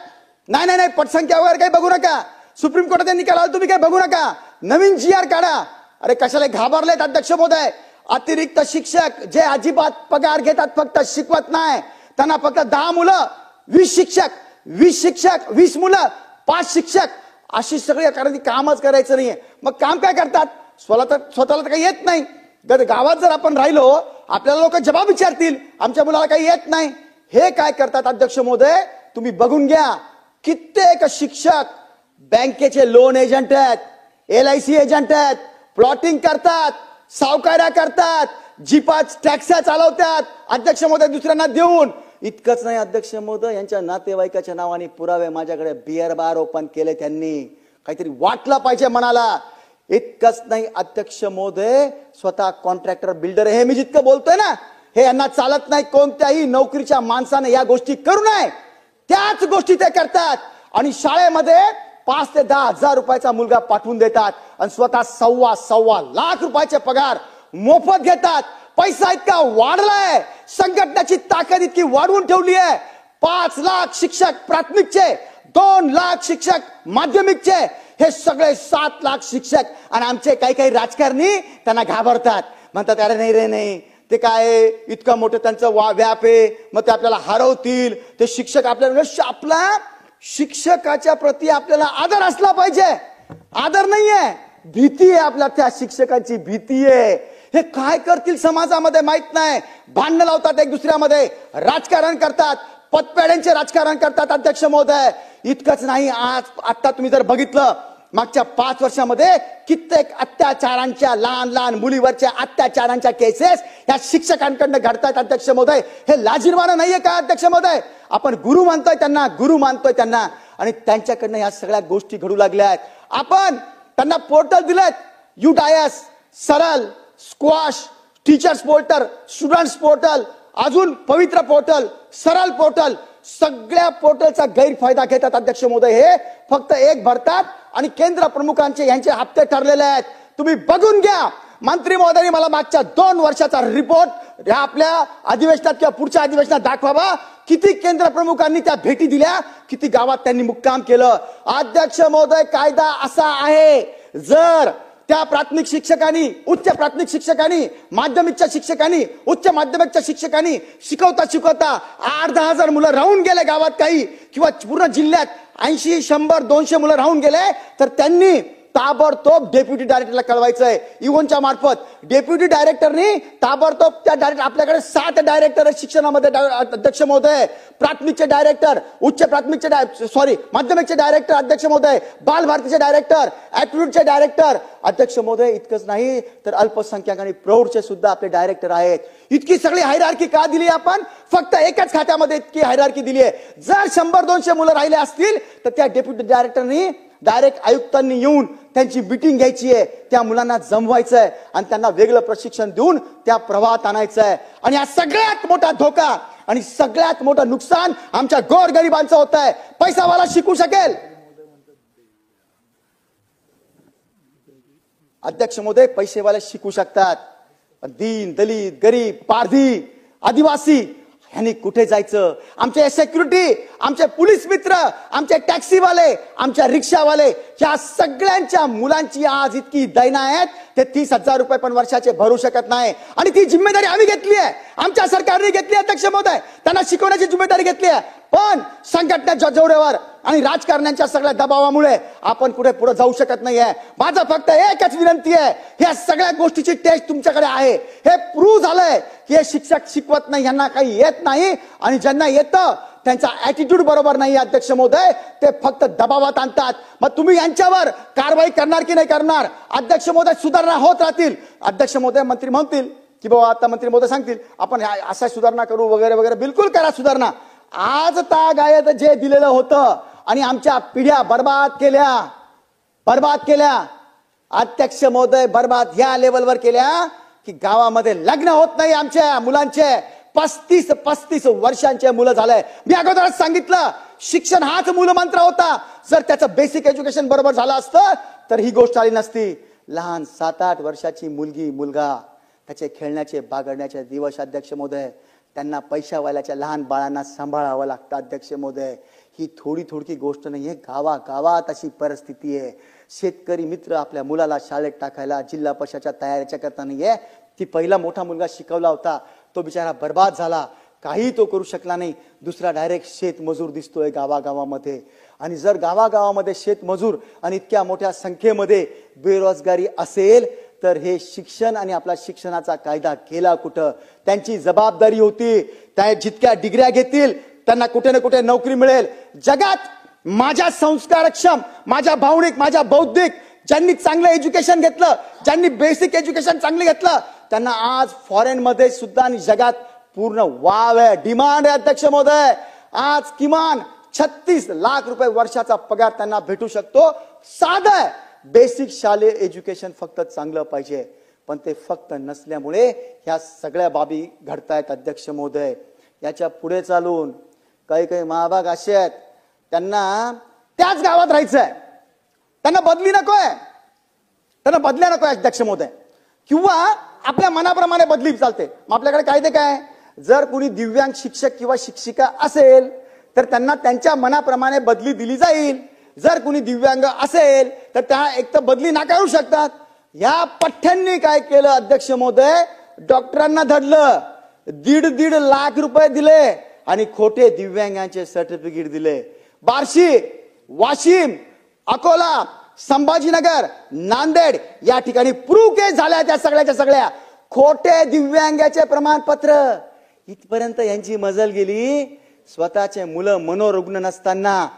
नाही नाही नाही, पटसंख्या वगैरे काही बघू नका, सुप्रीम कोर्टाने निकाल आला, तुम्ही काही बघू नका, नवीन जीआर काढा. अरे कशाला घाबरलेत अध्यक्ष महोदय? अतिरिक्त शिक्षक जे अजिबात पगार घेतात, फक्त शिकवत नाही, त्यांना फक्त 10 मुलं 20 शिक्षक, 20 शिक्षक 20 मुलं 5 शिक्षक, अशी सगळी कारण कामच करायचं नाहीये. मग काम काय करतात? स्वतःला तर काही येत नाही. गावात जर आपण राहिलो, आपल्याला लोक जबाब विचारतील, आमच्या मुलाला काही येत नाही. हे काय करतात अध्यक्ष महोदय? तुम्ही बघून घ्या, कित्येक शिक्षक बँकेचे लोन एजंट आहेत, LIC एजंट आहेत, प्लॉटिंग करतात, सावकार्या करतात, जीपात टॅक्स्या चालवतात अध्यक्ष महोदय दुसऱ्यांना देऊन. इतकंच नाही अध्यक्ष महोदय, यांच्या नातेवाईकाच्या नावाने पुरावे माझ्याकडे बिअर बार ओपन केले, त्यांनी काहीतरी वाटलं पाहिजे मनाला. इतकंच नाही अध्यक्ष महोदय, स्वतः कॉन्ट्रॅक्टर बिल्डर, हे मी जितकं बोलतोय ना हे यांना चालत नाही. कोणत्याही नोकरीच्या माणसाने या गोष्टी करू नये, त्याच गोष्टी ते करतात. आणि शाळेमध्ये 5 ते 10 हजार रुपयाचा मुलगा पाठवून देतात आणि स्वतः सव्वा लाख रुपयाचे पगार मोफत घेतात. पैसा इतका वाढलाय, संघटनेची ताकद इतकी वाढवून ठेवली आहे. 5 लाख शिक्षक प्राथमिकचे, 2 लाख शिक्षक माध्यमिकचे, हे सगळे 7 लाख शिक्षक. आणि आमचे काही राजकारणी त्यांना घाबरतात, म्हणतात अरे नाही रे नाही, ते काय इतकं मोठं त्यांचं व्याप आहे, मग ते आपल्याला हरवतील. ते शिक्षक आपला शिक्षकाच्या प्रती आपल्याला आदर असला पाहिजे. आदर नाहीये, भीती आहे आपल्या, त्या शिक्षकांची भीती आहे. हे काय करतील समाजामध्ये माहित नाही. भांडण लावतात एक दुसऱ्यामध्ये, राजकारण करतात, पतपेढ्यांचे राजकारण करतात अध्यक्ष महोदय. इतकंच नाही, आता तुम्ही जर बघितलं मागच्या 5 वर्षामध्ये कित्येक अत्याचारांच्या, लहान मुलीवरच्या अत्याचारांच्या केसेस या शिक्षकांकडनं घडतात अध्यक्ष महोदय. हे लाजिरवाणं नाहीये का अध्यक्ष महोदय? आपण गुरु मानतोय त्यांना आणि त्यांच्याकडनं या सगळ्या गोष्टी घडू लागल्या आहेत. आपण त्यांना पोर्टल दिलेत, UDIS, सरल, squash, teachers portal, students portal, अजून पवित्र पोर्टल, सरल पोर्टल, सगळ्या पोर्टलचा गैरफायदा घेतात अध्यक्ष महोदय. हे फक्त एक भरतात आणि केंद्र प्रमुखांचे यांचे हप्ते ठरलेले आहेत. तुम्ही बघून घ्या. मंत्री महोदयांनी मला मागच्या 2 वर्षाचा रिपोर्ट आपल्या अधिवेशनात किंवा पुढच्या अधिवेशनात दाखवावा. किती केंद्र प्रमुखांनी त्या भेटी दिल्या, किती गावात त्यांनी मुक्काम केलं. अध्यक्ष महोदय, कायदा असा आहे, जर त्या प्राथमिक शिक्षकांनी, उच्च प्राथमिक शिक्षकांनी, माध्यमिकच्या शिक्षकांनी, उच्च माध्यमिकच्या शिक्षकांनी शिकवता 8-10 हजार मुलं राहून गेले गावात काही, किंवा पूर्ण जिल्ह्यात 80, 100, 200 मुलं राहून गेले, तर त्यांनी ताबडतोब डेप्युटी डायरेक्टरला कळवायचंय. इव्होनच्या मार्फत डेप्युटी डायरेक्टरनी ताबडतोब त्या डायरेक्टर, आपल्याकडे 7 डायरेक्टर शिक्षणामध्ये अध्यक्ष महोदय, प्राथमिकचे डायरेक्टर, उच्च प्राथमिकचे माध्यमिकचे डायरेक्टर अध्यक्ष महोदय, बाल भारतीचे डायरेक्टर, ऍप्टिट्यूडचे डायरेक्टर अध्यक्ष महोदय. इतकंच नाही तर अल्पसंख्याक आणि प्रौढचे सुद्धा आपले डायरेक्टर आहेत. इतकी सगळी हायरार्की का दिली आपण? फक्त एकाच खात्यामध्ये इतकी हायरार्की दिली आहे. जर 100-200 मुलं राहिले असतील तर त्या डेप्युटी डायरेक्टरनी डायरेक्ट आयुक्तांनी येऊन त्यांची मीटिंग घ्यायची आहे, त्या मुलांना जमवायचं आहे आणि त्यांना वेगळं प्रशिक्षण देऊन त्या प्रवाहात आणायचं आहे. आणि हा सगळ्यात मोठा धोका आणि सगळ्यात मोठं नुकसान आमच्या गोरगरिबांचं होत आहे. पैसावाला शिकू शकेल अध्यक्ष महोदय, पैसेवाले शिकू शकतात, दीन दलित, गरीब, पारधी, आदिवासी ह्यांनी कुठे जायचं? आमचे सेक्युरिटी, आमचे पोलीस मित्र, आमचे टॅक्सीवाले, आमच्या रिक्षावाले, या सगळ्यांच्या मुलांची आज इतकी दैना आहेत, ते 30,000 रुपये पण वर्षाचे भरू शकत नाही. आणि ती जिम्मेदारी आम्ही घेतली आहे, आमच्या सरकारने घेतली आहे अध्यक्ष महोदय. त्यांना शिकवण्याची जिम्मेदारी घेतली आहे. पण संघटनेच्या जोरावर आणि राजकारण्यांच्या सगळ्या दबावामुळे आपण कुठे पुढे जाऊ शकत नाहीये. माझं फक्त एकच विनंती आहे, ह्या सगळ्या गोष्टीची टेस्ट तुमच्याकडे आहे. हे प्रूव्ह झालंय की हे शिक्षक शिकवत नाही, यांना काही येत नाही, आणि ज्यांना येतं त्यांचा ऍटिट्यूड बरोबर नाही अध्यक्ष महोदय, ते फक्त दबावात आणतात. मग तुम्ही यांच्यावर कारवाई करणार की नाही करणार? अध्यक्ष महोदय, सुधारणा होत राहतील. अध्यक्ष महोदय, मंत्री म्हणतील की बाबा, आता मंत्री महोदय सांगतील आपण असा सुधारणा करू वगैरे वगैरे. बिलकुल करा सुधारणा. आज तागायत जे दिलेलं होतं आणि आमच्या पिढ्या बर्बाद केल्या अध्यक्ष महोदय, बर्बाद ह्या लेवलवर केल्या की गावामध्ये लग्न होत नाही आमच्या मुलांचे. 35 वर्षांचे मुलं झालंय. मी अगोदरच सांगितलं, शिक्षण हाच मूलमंत्र होता. जर त्याचं बेसिक एज्युकेशन बरोबर झालं असतं तर ही गोष्ट आली नसती. लहान 7-8 वर्षाची मुलगी, मुलगा, त्याचे खेळण्याचे बागडण्याचे दिवस अध्यक्ष महोदय, त्यांना पैशावाल्याच्या लहान बाळांना सांभाळावं लागतं अध्यक्ष महोदय. ही थोडी गोष्ट नाहीये, गावागावात अशी परिस्थिती आहे. शेतकरी मित्र आपल्या मुलाला शाळेत टाकायला जिल्हा परिषदेच्या तयारीच्या करता नाहीये. ती पहिला मोठा मुलगा शिकवला होता, तो बिचारा बर्बाद झाला, काही तो करू शकला नाही. दुसरा डायरेक्ट शेतमजूर दिसतोय गावागावामध्ये. आणि जर गावागावामध्ये शेतमजूर आणि इतक्या मोठ्या संख्येमध्ये बेरोजगारी असेल तर हे शिक्षण आणि आपला शिक्षणाचा कायदा केला कुठं? त्यांची जबाबदारी होती, त्या जितक्या डिग्र्या घेतील त्यांना कुठे ना कुठे नोकरी मिळेल. जगात माझ्या संस्कारक्षम, माझ्या भावनिक, माझ्या बौद्धिक ज्यांनी चांगलं एज्युकेशन घेतलं, ज्यांनी बेसिक एज्युकेशन चांगलं घेतलं, त्यांना आज फॉरेन मध्ये सुद्धा आणि जगात पूर्ण वाव आहे, डिमांड आहे अध्यक्ष महोदय. आज किमान 36 लाख रुपये वर्षाचा पगार त्यांना भेटू शकतो. साधं आहे, बेसिक शालेय एज्युकेशन फक्त चांगलं पाहिजे, पण ते फक्त नसल्यामुळे ह्या सगळ्या बाबी घडतायत अध्यक्ष महोदय. याच्या पुढे चालून काही काही महाभाग असे आहेत, त्यांना त्याच गावात राहायचंय, त्यांना बदली नकोय, त्यांना बदल्या नकोय अध्यक्ष महोदय, किंवा आपल्या मनाप्रमाणे बदली चालते. मग आपल्याकडे कायदे काय, जर कोणी दिव्यांग शिक्षक किंवा शिक्षिका असेल तर त्यांना त्यांच्या मनाप्रमाणे बदली दिली जाईल. जर कोणी दिव्यांग असेल तर त्या एक तर बदली नाकारू शकतात. या पठ्ठ्यांनी काय केलं अध्यक्ष महोदय, डॉक्टरांना धरलं, 1.5 लाख रुपये दिले आणि खोटे दिव्यांगांचे सर्टिफिकेट दिले. बार्शी, वाशिम, अकोला, संभाजीनगर, नांदेड या ठिकाणी प्रूव्ह केस झाल्या, त्या सगळ्याच्या सगळ्या खोटे दिव्यांगाचे प्रमाणपत्र. इथपर्यंत यांची मजल गेली. स्वतःचे मुलं मनोरुग्ण नसताना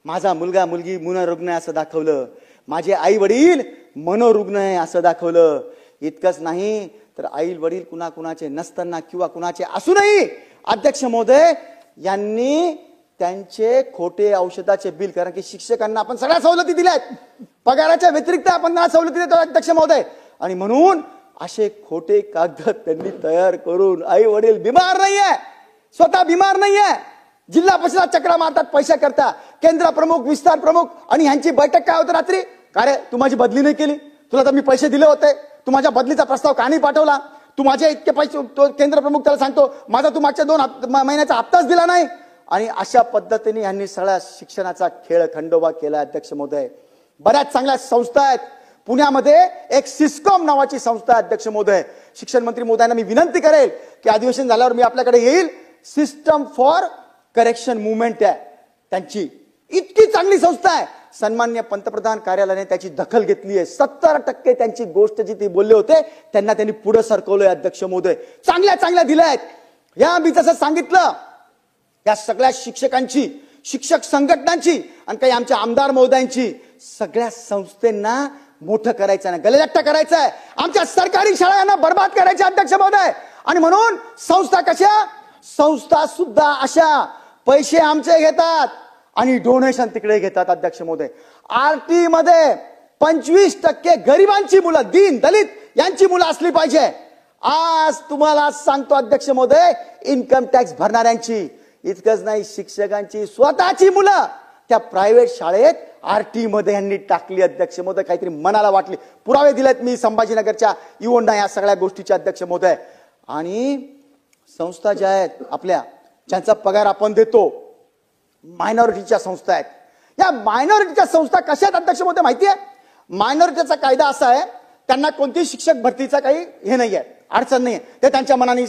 माझा मुलगा मुलगी मनोरुग्ण आहे असं दाखवलं, माझे आई वडील मनोरुग्ण आहे असं दाखवलं. इतकंच नाही तर आई वडील कुणाकुणाचे नसताना किंवा कुणाचे असूनही अध्यक्ष महोदय यांनी त्यांचे खोटे औषधाचे बिल, कारण की शिक्षकांना आपण सगळ्या सवलती दिल्यात, पगाराच्या व्यतिरिक्त आपण त्यांना सवलती देतो अध्यक्ष महोदय, आणि म्हणून असे खोटे कागद त्यांनी तयार करून आई वडील बिमार नाहीये, स्वतः बिमार नाहीये, जिल्हा परिषद चक्रा मारतात पैसा करता, केंद्र प्रमुख, विस्तार प्रमुख, आणि ह्यांची बैठक काय होतं रात्री, का रे तू माझी बदली नाही केली, तुला तर मी पैसे दिले होते, तू माझ्या बदलीचा प्रस्ताव का नाही पाठवला, तू माझे इतके पैसे, तो केंद्र प्रमुख त्याला सांगतो माझा तू मागच्या 2 महिन्याचा हप्ताच दिला नाही. आणि अशा पद्धतीने यांनी सगळ्या शिक्षणाचा खेळ खंडोबा केला अध्यक्ष महोदय. बऱ्याच चांगल्या संस्था आहेत. पुण्यामध्ये एक सिस्कॉम नावाची संस्था आहे अध्यक्ष महोदय. शिक्षण मंत्री महोदयांना मी विनंती करेल की अधिवेशन झाल्यावर मी आपल्याकडे येईल. सिस्टम फॉर करेक्शन मुवमेंट आहे त्यांची, इतकी चांगली संस्था आहे. सन्मान्य पंतप्रधान कार्यालयाने त्याची दखल घेतली आहे. 70% त्यांची गोष्ट जी ते बोलले होते त्यांना त्यांनी पुढे सरकवलंय अध्यक्ष महोदय. चांगल्या चांगल्या दिल्या आहेत. या मी जसं सांगितलं, या सगळ्या शिक्षकांची, शिक्षक संघटनांची आणि काही आमच्या आमदार महोदयांची, सगळ्या संस्थांना मोठं करायचं नाही, गलेलट्टा करायचं आहे. आमच्या सरकारी शाळांना बर्बाद करायचे अध्यक्ष महोदय. आणि म्हणून संस्था कशा, संस्था सुद्धा अशा पैसे आमचे घेतात आणि डोनेशन तिकडे घेतात अध्यक्ष महोदय. आरटी मध्ये 25% गरिबांची मुलं, दीन दलित यांची मुलं असली पाहिजे. आज तुम्हाला सांगतो अध्यक्ष महोदय, इन्कम टॅक्स भरणाऱ्यांची, इतकंच नाही शिक्षकांची स्वतःची मुलं त्या प्रायव्हेट शाळेत आरटी मध्ये यांनी टाकली अध्यक्ष महोदय. काहीतरी मनाला वाटली. पुरावे दिलेत मी संभाजीनगरच्या इवोंडा या सगळ्या गोष्टीचे अध्यक्ष महोदय. आणि संस्था ज्या आहेत आपल्या, ज्यांचा पगार आपण देतो, मायनॉरिटीच्या संस्था आहेत. या मायनॉरिटीच्या संस्था कशा आहेत अध्यक्ष महोदय माहिती आहे? मायनॉरिटीचा कायदा असा आहे, त्यांना कोणतीही शिक्षक भरतीचा काही हे नाहीये, अडचण नाहीये, ते त्यांच्या मनाने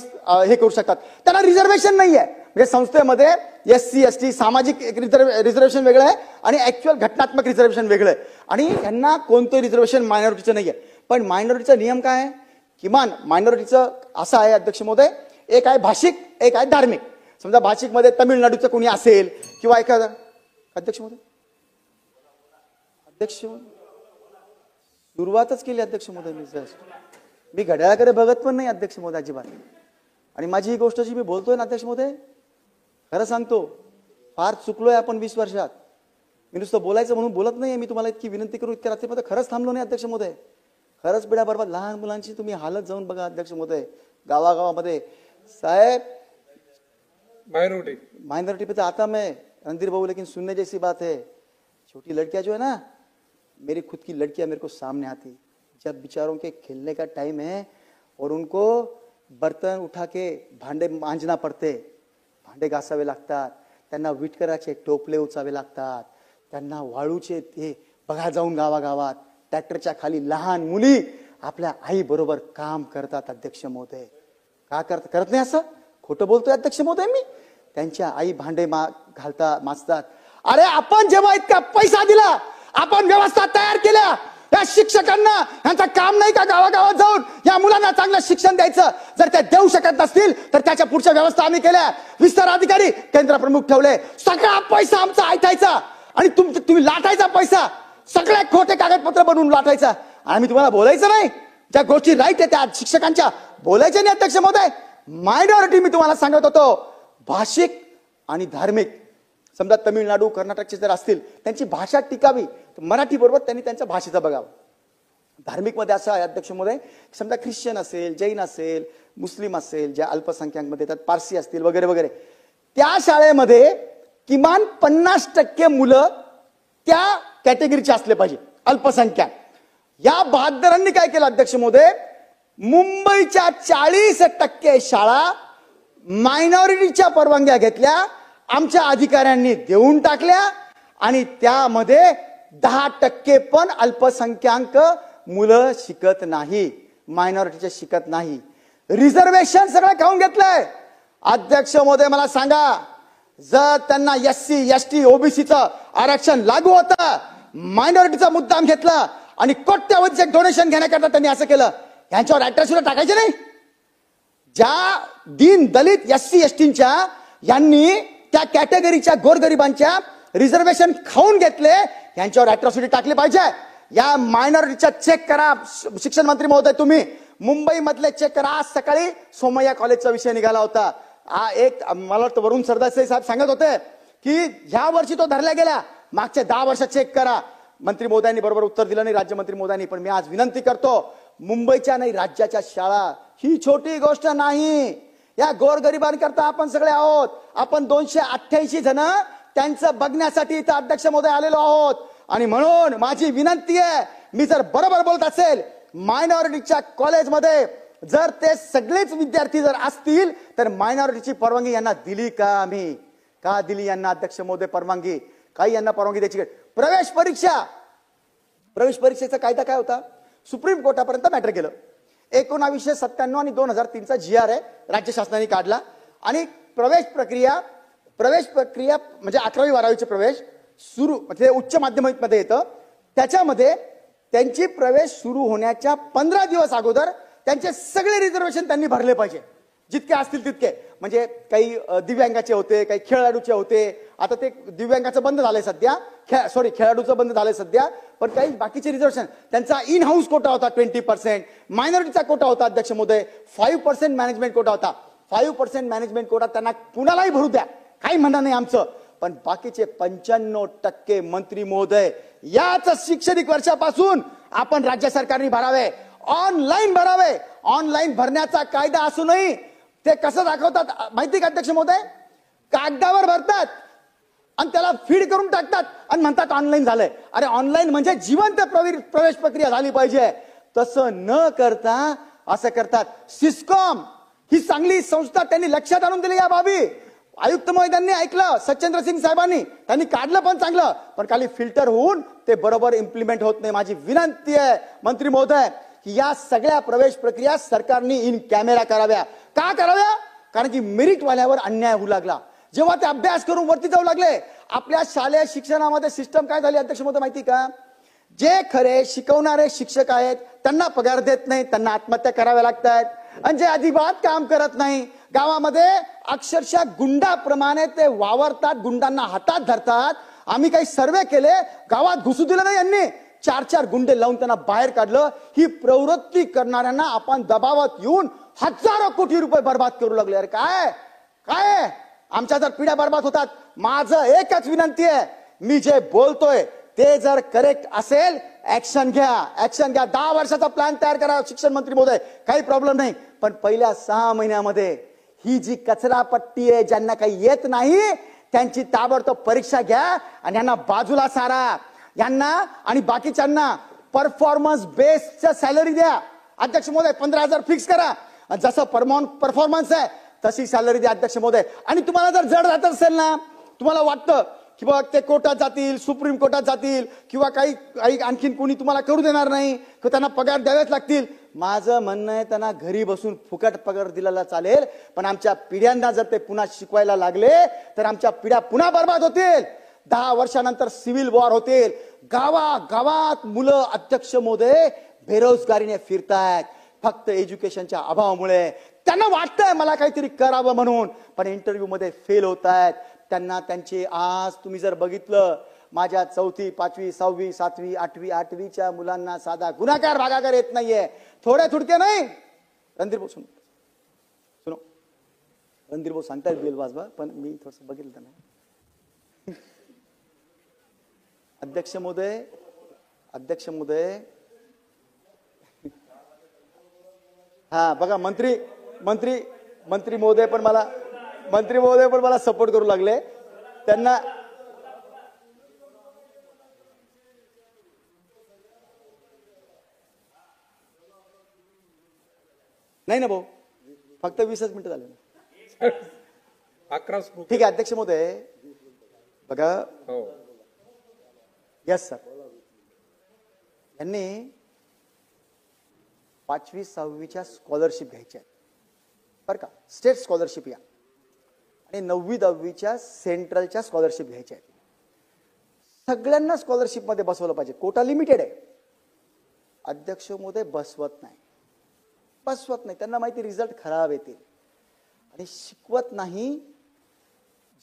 हे करू शकतात. त्यांना रिझर्वेशन नाहीये. म्हणजे संस्थेमध्ये SC ST सामाजिक रिझर्वेशन वेगळं आहे आणि ऍक्च्युअल घटनात्मक रिझर्वेशन वेगळं आहे. आणि यांना कोणतं रिझर्वेशन मायनॉरिटीचं नाहीये. पण मायनॉरिटीचा नियम काय आहे? किमान मायनॉरिटीचं असं आहे अध्यक्ष महोदय, एक आहे भाषिक, एक आहे धार्मिक. समजा भाषिक मध्ये तमिळनाडूचं कोणी असेल किंवा एखादा, अध्यक्ष महोदय सुरुवातच केली अध्यक्ष महोदय. मी घड्याळाकडे बघत पण नाही अध्यक्ष महोदय अजिबात. आणि माझी ही गोष्ट जी मी बोलतोय ना अध्यक्ष महोदय, खरं सांगतो फार चुकलोय आपण 20 वर्षात. मी नुसतं बोलायचं म्हणून बोलत नाहीये. मी तुम्हाला इतकी विनंती करू, इतक्या रात्रीमध्ये खरंच थांबलो नाही अध्यक्ष महोदय. खरंच पिढ्या बरोबर लहान मुलांची तुम्ही हालत जाऊन बघा अध्यक्ष महोदय. गावागावामध्ये साहेब माइनॉरिटी पे तो आता मैं रणधीर बाबू, लेकिन सुनने जैसी बात है, छोटी लड़कियां जो है ना, मेरी खुद की लड़कियां मेरे को सामने आती, जब बिचारों के खेलने का टाइम है और उनको बर्तन उठा के भांडे मांजना पडते, भांडे घासावे लागतात, त्यांना विटकराचे टोपले उचावे लागतात, त्यांना वाळूचे ते बघा जाऊन गावागावात ट्रॅक्टरच्या खाली लहान मुली आपल्या आई बरोबर काम करतात अध्यक्ष महोदय. का करत नाही असं? खोटं बोलतोय अध्यक्ष महोदय मी? त्यांच्या आई भांडे माजतात. अरे आपण जेव्हा इतका पैसा दिला, आपण व्यवस्था तयार केल्या, या शिक्षकांना यांचं काम नाही का गावागावात जाऊन या मुलांना चांगलं शिक्षण द्यायचं? जर ते देऊ शकत नसतील तर त्याच्या पुढच्या व्यवस्था आम्ही केल्या. विस्तार अधिकारी, केंद्र प्रमुख ठेवले, सगळा पैसा आमचा ऐकायचा आणि तुम्ही लाटायचा पैसा. सगळे खोटे कागदपत्र बनवून लाटायचा. आणि मी तुम्हाला बोलायचं नाही, ज्या गोष्टी राईट आहे त्या शिक्षकांच्या बोलायच्या नाही अध्यक्ष महोदय. मायनॉरिटी मी तुम्हाला सांगत होतो, भाषिक आणि धार्मिक. समजा तमिळनाडू कर्नाटकचे जर असतील त्यांची भाषा टिकावी, तर मराठी बरोबर त्यांनी त्यांच्या भाषेचं बघावं. धार्मिक मध्ये असं आहे अध्यक्ष महोदय, समजा ख्रिश्चन असेल, जैन असेल, मुस्लिम असेल, ज्या अल्पसंख्याक मध्ये त्यात पारसी असतील वगैरे वगैरे, त्या शाळेमध्ये किमान 50% मुलं त्या कॅटेगरीचे असले पाहिजे, अल्पसंख्याक. या बहादरांनी काय केलं अध्यक्ष महोदय, मुंबईच्या 40% शाळा मायनॉरिटीच्या परवानग्या घेतल्या, आमच्या अधिकाऱ्यांनी देऊन टाकल्या आणि त्यामध्ये 10% पण अल्पसंख्याक मुलं शिकत नाही, मायनॉरिटीचे शिकत नाही. रिझर्वेशन सगळं खाऊन घेतलंय. अध्यक्ष महोदय मला सांगा, जर त्यांना SC ST OBCचं आरक्षण लागू होतं, मायनॉरिटीचा मुद्दाम घेतला आणि कोट्यावधीचे डोनेशन घेण्याकरता त्यांनी असं केलं, यांच्यावर अॅट्रॅसिटी टाकायचे नाही. ज्या दीन दलित SC STच्या यांनी त्या कॅटेगरीच्या गोरगरिबांच्या रिझर्वेशन खाऊन घेतले, यांच्यावर अॅट्रॉसिटी टाकली पाहिजे. या मायनॉरिटीच्या चेक करा शिक्षण मंत्री महोदय, तुम्ही मुंबई मधले चेक करा. आज सकाळी सोमय्या कॉलेजचा विषय निघाला होता. एक मला वाटतं वरुण सरदेसाई साहेब सांगत होते की ह्या वर्षी तो धरला गेला, मागच्या 10 वर्ष चेक करा. मंत्री महोदयांनी बरोबर उत्तर दिलं नाही, राज्यमंत्री महोदयांनी. पण मी आज विनंती करतो, मुंबईच्या नाही राज्याच्या शाळा ही छोटी गोष्ट नाही. या गोरगरिबांकरता आपण सगळे आहोत. आपण 288 जण त्यांचं बघण्यासाठी इथं अध्यक्ष महोदय आलेलो आहोत. आणि म्हणून माझी विनंती आहे, मी जर बरोबर बोलत असेल, मायनॉरिटीच्या कॉलेजमध्ये जर ते सगळेच विद्यार्थी जर असतील तर मायनॉरिटीची परवानगी यांना दिली का? आम्ही का दिली यांना अध्यक्ष महोदय परवानगी? काही यांना परवानगी द्यायची. प्रवेश परीक्षेचा कायदा काय होता, सुप्रीम कोर्टापर्यंत मॅटर गेलं. 1997 आणि 2003चा GR आहे, राज्य शासनाने काढला. आणि प्रवेश प्रक्रिया म्हणजे 11वी 12वीचे प्रवेश सुरू म्हणजे उच्च माध्यमिक मध्ये येतं. त्याच्यामध्ये त्यांची प्रवेश सुरू होण्याच्या 15 दिवस अगोदर त्यांचे सगळे रिझर्वेशन त्यांनी भरले पाहिजे, जितके असतील तितके. म्हणजे काही दिव्यांगाचे होते, काही खेळाडूचे होते. आता ते दिव्यांगाचं बंद झालंय सध्या, खेळाडूचं बंद झालंय सध्या. पण काही बाकीचे रिझर्वेशन त्यांचा इन हाऊस कोटा होता 20%, मायनॉरिटीचा कोटा होता अध्यक्ष महोदय 5% मॅनेजमेंट कोटा होता. 5% मॅनेजमेंट कोटा त्यांना कुणालाही भरू द्या, काही म्हणणं नाही आमचं. पण बाकीचे 95% मंत्री महोदय याच शैक्षणिक वर्षापासून आपण राज्य सरकारने भरावे, ऑनलाईन भरावे. ऑनलाईन भरण्याचा कायदा असूनही ते कसं दाखवतात माहिती का अध्यक्ष महोदय, कागदावर भरतात आणि त्याला फीड करून टाकतात आणि म्हणतात ऑनलाईन झालंय. अरे ऑनलाईन म्हणजे जिवंत प्रवेश प्रक्रिया झाली पाहिजे. तसं न करता असं करतात. सिस्कॉम ही चांगली संस्था, त्यांनी लक्षात आणून दिली या बाबी. आयुक्त महोदयांनी ऐकलं, सचिंद्र सिंग साहेबांनी त्यांनी काढलं पण चांगलं, पण खाली फिल्टर होऊन ते बरोबर इम्प्लिमेंट होत नाही. माझी विनंती आहे मंत्री महोदय की या सगळ्या प्रवेश प्रक्रिया सरकारने इन कॅमेरा कराव्या. का कराव्या? कारण की मेरिट वाल्यावर अन्याय होऊ लागला. जेव्हा ते अभ्यास करून वरती जाऊ लागले, आपल्या शालेय शिक्षणामध्ये सिस्टम काय झाली अध्यक्ष महोदय माहिती का, जे खरे शिकवणारे शिक्षक आहेत त्यांना पगार देत नाही, त्यांना आत्महत्या कराव्या लागतात. आणि जे अजिबात काम करत नाही, गावामध्ये अक्षरशः गुंडाप्रमाणे ते वावरतात, गुंडांना हातात धरतात. आम्ही काही सर्वे केले, गावात घुसू दिलं नाही यांनी, 4 गुंडे लावून त्यांना बाहेर काढलं. ही प्रवृत्ती करणाऱ्यांना आपण दबावात येऊन हजारो कोटी रुपये बर्बाद करू लागले. अरे काय काय आमच्या जर पिढ्या बर्बाद होतात. माझं एकच विनंती आहे, मी जे बोलतोय ते जर करेक्ट असेल, ऍक्शन घ्या. 10 वर्षाचा प्लॅन तयार करा शिक्षण मंत्री महोदय, काही प्रॉब्लेम नाही. पण पहिल्या 6 महिन्यामध्ये ही जी कचरा पट्टी आहे, ज्यांना काही येत नाही त्यांची ताबडतोब परीक्षा घ्या आणि यांना बाजूला सारा. यांना आणि बाकीच्यांना परफॉर्मन्स बेस्ड सॅलरी द्या अध्यक्ष महोदय. 15,000 फिक्स करा. जसं परफॉर्मन्स आहे तशी सॅलरी द्या अध्यक्ष महोदय. आणि तुम्हाला जर जड जात असेल ना, तुम्हाला वाटतं की बघ ते कोर्टात जातील, सुप्रीम कोर्टात जातील, किंवा काही आणखीन कोणी तुम्हाला करू देणार नाही, किंवा त्यांना पगार द्यावेच लागतील, माझं म्हणणं आहे त्यांना घरी बसून फुकट पगार दिलेला चालेल. पण आमच्या पिढ्यांना जर ते पुन्हा शिकवायला लागले तर आमच्या पिढ्या पुन्हा बर्बाद होतील. 10 वर्षानंतर सिव्हिल वॉर होतील. गावागावात मुलं अध्यक्ष महोदय बेरोजगारीने फिरतायत, फक्त एज्युकेशनच्या अभावामुळे. त्यांना वाटतंय मला काहीतरी करावं म्हणून, पण इंटरव्ह्यू मध्ये फेल होत आहेत. त्यांना त्यांचे आज तुम्ही जर बघितलं माझ्या 4थी 5वी 6वी 7वी 8वी 8वीच्या मुलांना साधा गुणाकार भागाकार येत नाहीये. थोडे थुडके नाही. रणधीर भाऊ सुनो रणधीर भाऊ सांगतायत बेल वाजवा, पण मी थोडस बघितलं त्यांना. अध्यक्ष महोदय हा बघा, मंत्री महोदय पण मला सपोर्ट करू लागले. त्यांना नाही ना भाऊ, फक्त 20च मिनिटं झाले ना. 11 ठीक आहे अध्यक्ष महोदय बघा. यस सर, यांनी 5वी 6वीच्या स्कॉलरशिप घ्यायच्या आहेत बरं का, स्टेट स्कॉलरशिप या, आणि 9वी 10वीच्या सेंट्रलच्या स्कॉलरशिप घ्यायच्या आहेत. सगळ्यांना स्कॉलरशिप मध्ये बसवलं पाहिजे. कोटा लिमिटेड आहे. अध्यक्ष महोदय बसवत नाही. त्यांना माहिती रिझल्ट खराब येतील आणि शिकवत नाही.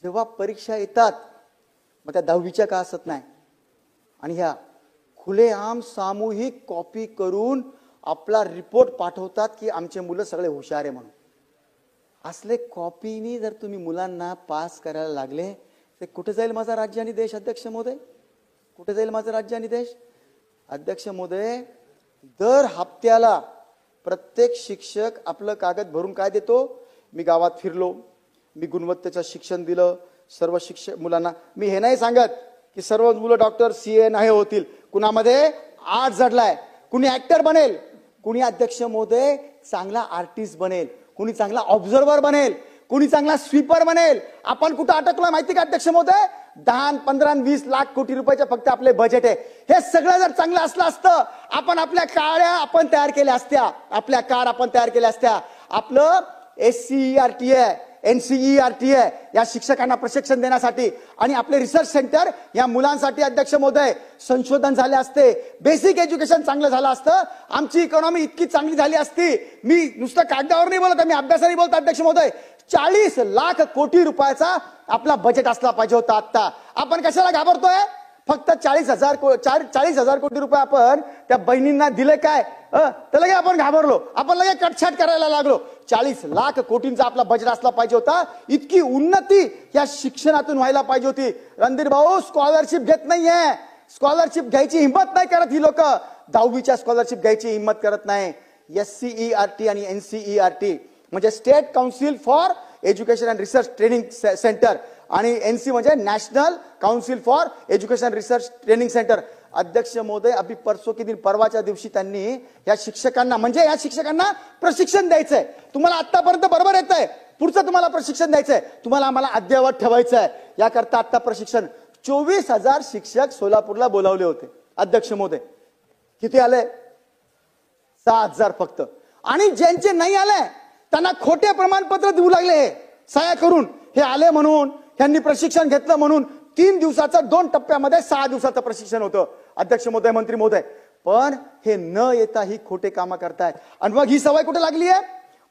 जेव्हा परीक्षा येतात मग त्या 10वीच्या का असत नाही, आणि ह्या खुलेआम सामूहिक कॉपी करून आपला रिपोर्ट पाठवतात की आमचे मुलं सगळे हुशार आहे म्हणून. असले कॉपीनी जर तुम्ही मुलांना पास करायला लागले तर कुठे जाईल माझा राज्य आणि देश? अध्यक्ष महोदय, कुठे जाईल माझा राज्य आणि देश? अध्यक्ष महोदय, दर हप्त्याला प्रत्येक शिक्षक आपलं कागद भरून काय देतो? मी गावात फिरलो, मी गुणवत्तेचं शिक्षण दिलं सर्व शिक्षक मुलांना. मी हे नाही सांगत की सर्व मुलं डॉक्टर CA नाही होतील. कुणामध्ये आर्ट जडलाय, कुणी ऍक्टर बनेल, कुणी अध्यक्ष महोदय चांगला आर्टिस्ट बनेल, कुणी चांगला ऑब्झर्वर बनेल, कुणी चांगला स्वीपर बनेल. आपण कुठं अटकलोय माहिती का अध्यक्ष महोदय? 10, 15, 20 लाख कोटी रुपयाचे फक्त आपले बजेट आहे. हे सगळं जर चांगलं असलं असतं, आपण आपल्या काळ्या आपण तयार केल्या असत्या, आपल्या कार आपण तयार केल्या असत्या. आपलं SCERT आहे, NCERT आहे या शिक्षकांना प्रशिक्षण देण्यासाठी, आणि आपले रिसर्च सेंटर या मुलांसाठी अध्यक्ष महोदय संशोधन झाले असते, बेसिक एज्युकेशन चांगलं झालं असतं, आमची इकॉनॉमी इतकी चांगली झाली असती. मी नुसतं कागदावर नाही बोलत, मी अभ्यासाने बोलतो अध्यक्ष महोदय. 40 लाख कोटी रुपयाचा आपला बजेट असला पाहिजे होता. आता आपण कशाला घाबरतोय? फक्त 40,000 कोटी रुपये आपण त्या बहिणींना दिले काय तर लगे आपण घाबरलो, आपण लगे कटछाट करायला लागलो. 40 लाख कोटींचा आपला बजेट असला पाहिजे होता. इतकी उन्नती या शिक्षणातून व्हायला पाहिजे होती. रणधीर भाऊ स्कॉलरशिप घेत नाहीये, स्कॉलरशिप घ्यायची हिंमत नाही करत ही लोक. 10वीच्या स्कॉलरशिप घ्यायची हिंमत करत नाही. SCERT आणि NCERT म्हणजे state council for education and research training centre, आणि NC म्हणजे national council for education research training centre. अध्यक्ष महोदय अभी परसों के दिन, परवाच्या दिवशी त्यांनी या शिक्षकांना म्हणजे या शिक्षकांना प्रशिक्षण द्यायचंय. तुम्हाला आतापर्यंत बरोबर येत आहे, पुढचं तुम्हाला प्रशिक्षण द्यायचंय, तुम्हाला आम्हाला अद्ययावत ठेवायचं आहे. याकरता आता प्रशिक्षण 24,000 शिक्षक सोलापूरला बोलावले होते. अध्यक्ष महोदय किती आले? 6,000 फक्त. आणि ज्यांचे नाही आले त्यांना खोटे प्रमाणपत्र देऊ लागले हे सह्या करून. हे आले म्हणून, त्यांनी प्रशिक्षण घेतलं म्हणून 3 दिवसाचं 2 टप्प्यामध्ये 6 दिवसाचं प्रशिक्षण होतं. अध्यक्ष महोदय, मंत्री महोदय, पण हे न येता ही खोटे कामं करतायत. आणि मग ही सवय कुठे लागली आहे?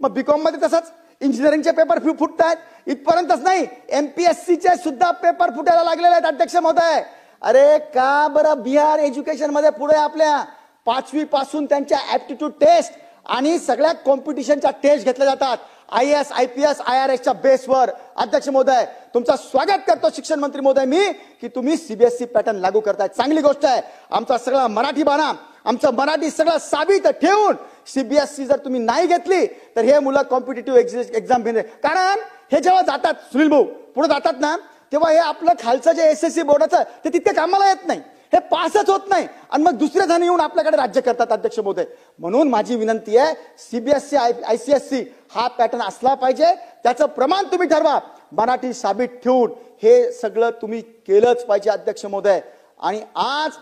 मग बीकॉम मध्ये तसंच इंजिनिअरिंगचे पेपर फुटतायत. इथपर्यंतच नाही, MPSCचे सुद्धा पेपर फुटायला लागलेले आहेत अध्यक्ष महोदय. अरे का बरं बिहार एज्युकेशन मध्ये पुढे आपल्या 5वी पासून त्यांच्या ऍप्टिट्यूड टेस्ट आणि सगळ्या कॉम्पिटिशनच्या टेस्ट घेतल्या जातात IAS, IPS, IRSच्या बेसवर. अध्यक्ष महोदय तुमचं स्वागत करतो शिक्षण मंत्री महोदय मी की तुम्ही CBSE पॅटर्न लागू करताय. चांगली गोष्ट आहे. आमचा सगळा मराठी बाणा, आमचं मराठी सगळं साबित ठेवून CBSE जर तुम्ही नाही घेतली तर हे मुलं कॉम्पिटिटिव्ह एक्झाम घेणार. कारण हे जेव्हा जातात सुनील भाऊ पुढे जातात ना, तेव्हा हे आपलं खालचं जे SSC बोर्डाचं ते तिथे कामाला येत नाही, हे पासच होत नाही, आणि मग दुसरे जण येऊन आपल्याकडे राज्य करतात. अध्यक्ष महोदय म्हणून माझी विनंती आहे, CBSE ICSE हा पॅटर्न असला पाहिजे. त्याचं प्रमाण तुम्ही ठरवा. मराठी साबित ठेवून हे सगळं तुम्ही केलंच पाहिजे अध्यक्ष महोदय. आणि आज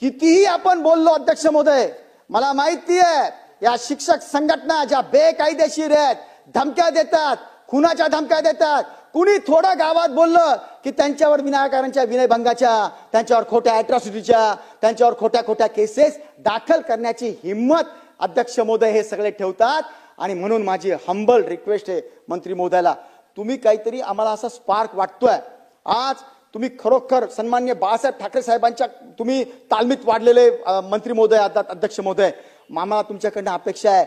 कितीही आपण बोललो अध्यक्ष महोदय, मला माहिती आहे या शिक्षक संघटना ज्या बेकायदेशीर आहेत, धमक्या देतात, खुनाच्या धमक्या देतात. कुणी थोडं गावात बोललं की त्यांच्यावर विनाकारांच्या विनयभंगाच्या, त्यांच्यावर खोट्या अॅट्रॉसिटीच्या, त्यांच्यावर खोट्या केसेस दाखल करण्याची हिम्मत अध्यक्ष महोदय हे सगळे ठेवतात. आणि म्हणून माझी हंबल रिक्वेस्ट आहे मंत्री महोदयाला, तुम्ही काहीतरी आम्हाला असा स्पार्क वाटतोय आज, तुम्ही खरोखर सन्मान्य बाळासाहेब ठाकरे साहेबांच्या तुम्ही तालमीत वाढलेले मंत्री महोदय, अध्यक्ष महोदय, आम्हाला तुमच्याकडनं अपेक्षा आहे,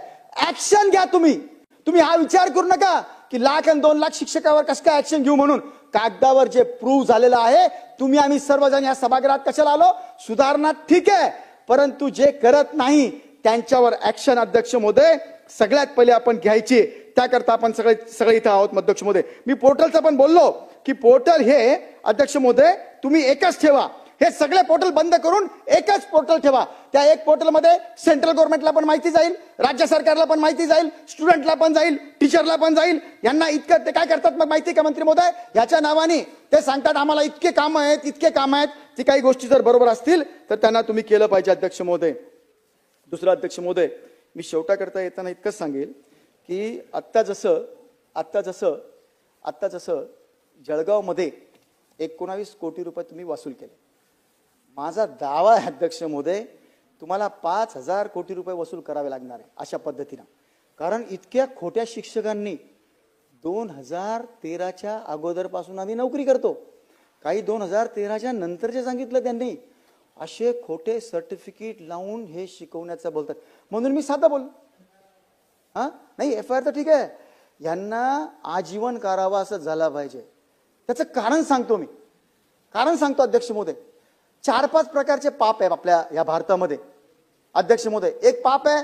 ऍक्शन घ्या तुम्ही हा विचार करू नका की 1,00,000 आणि 2,00,000 शिक्षकावर कसं काय ऍक्शन घेऊ म्हणून. कागदावर जे प्रूव्ह झालेलं आहे, तुम्ही आम्ही सर्वजण या सभागृहात कशाला आलो, सुधारणा ठीक आहे, परंतु जे करत नाही त्यांच्यावर ऍक्शन अध्यक्ष महोदय सगळ्यात पहिले आपण घ्यायची. त्याकरता आपण सगळे इथं आहोत अध्यक्ष महोदय. मी पोर्टलचं पण बोललो की पोर्टल हे अध्यक्ष महोदय तुम्ही एकच ठेवा, हे सगळे पोर्टल बंद करून एकच पोर्टल ठेवा. त्या एक पोर्टलमध्ये सेंट्रल गव्हर्नमेंटला पण माहिती जाईल, राज्य सरकारला पण माहिती जाईल, स्टुडंटला पण जाईल, टीचरला पण जाईल. यांना इतकं ते काय करतात मग माहिती का मंत्री महोदय, याच्या नावाने ते सांगतात आम्हाला इतके काम आहेत. ती काही गोष्टी जर बरोबर असतील तर त्यांना तुम्ही केलं पाहिजे अध्यक्ष महोदय. दुसरं अध्यक्ष महोदय, मी शेवटाकरता येताना इतकंच सांगेल की आत्ता जसं जळगावमध्ये 19 कोटी रुपये तुम्ही वसूल केले, माझा दावा आहे अध्यक्ष महोदय तुम्हाला 5,000 कोटी रुपये वसूल करावे लागणार आहे अशा पद्धतीनं. कारण इतक्या खोट्या शिक्षकांनी 2013च्या अगोदरपासून आम्ही नोकरी करतो, काही 2013च्या नंतरचे सांगितलं त्यांनी, असे खोटे सर्टिफिकेट लावून हे शिकवण्याचं बोलतात. म्हणून मी साधा बोल नाही, FIR तर ठीक आहे, यांना आजीवन कारावास झाला पाहिजे. त्याचं कारण सांगतो अध्यक्ष महोदय. 4-5 प्रकारचे पाप आहे आपल्या या भारतामध्ये अध्यक्ष महोदय. एक पाप आहे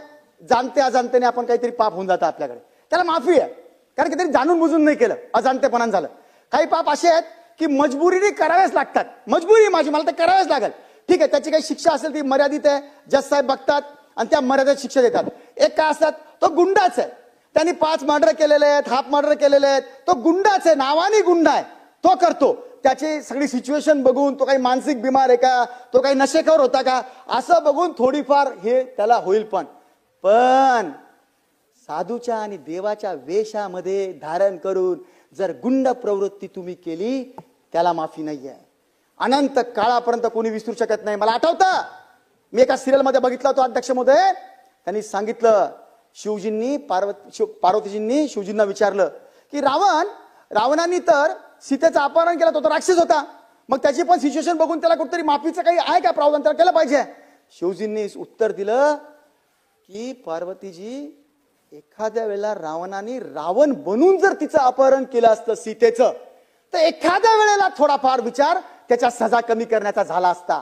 जाणते अजाणतेने आपण काहीतरी पाप होऊन जातं आपल्याकडे, त्याला माफी आहे, कारण की त्यांनी जाणून बुजून नाही केलं, अजाणतेपणानं झालं. काही पाप असे आहेत की मजबुरीने करावेच लागतात, मजबुरी माझी, मला ते करावेच लागेल, ठीक आहे, त्याची काही शिक्षा असेल ती मर्यादित आहे, जज साहेब बघतात आणि त्या मर्यादित शिक्षा देतात. एक काय असतात, तो गुंडाच आहे, त्यांनी 5 मर्डर केलेले आहेत, हाफ मर्डर केलेले आहेत, तो गुंडाच आहे, नावाने गुंडा आहे, तो करतो. त्याची सगळी सिच्युएशन बघून तो काही मानसिक बिमार आहे का, तो काही नशेखोर होता का, असं बघून थोडीफार हे त्याला होईल. पण साधूच्या आणि देवाच्या वेशामध्ये धारण करून जर गुंड प्रवृत्ती तुम्ही केली त्याला माफी नाहीये, अनंत काळापर्यंत कोणी विसरू शकत नाही. मला आठवतं मी एका सिरियलमध्ये बघितलं होतं अध्यक्ष महोदय, त्यांनी सांगितलं शिवजींनी पार्वतीजींनी शिवजींना विचारलं की रावणाने तर सीतेचं अपहरण केलं, तो राक्षस होता, मग त्याची पण सिच्युएशन बघून त्याला कुठेतरी माफीचं काही आहे का प्रावधान, त्याला केलं पाहिजे. शिवजींनी उत्तर दिलं की पार्वतीजी, एखाद्या वेळेला रावणाने रावण बनून जर तिचं अपहरण केलं असतं सीतेचं, तर एखाद्या वेळेला थोडाफार विचार त्याच्या सजा कमी करण्याचा झाला असता.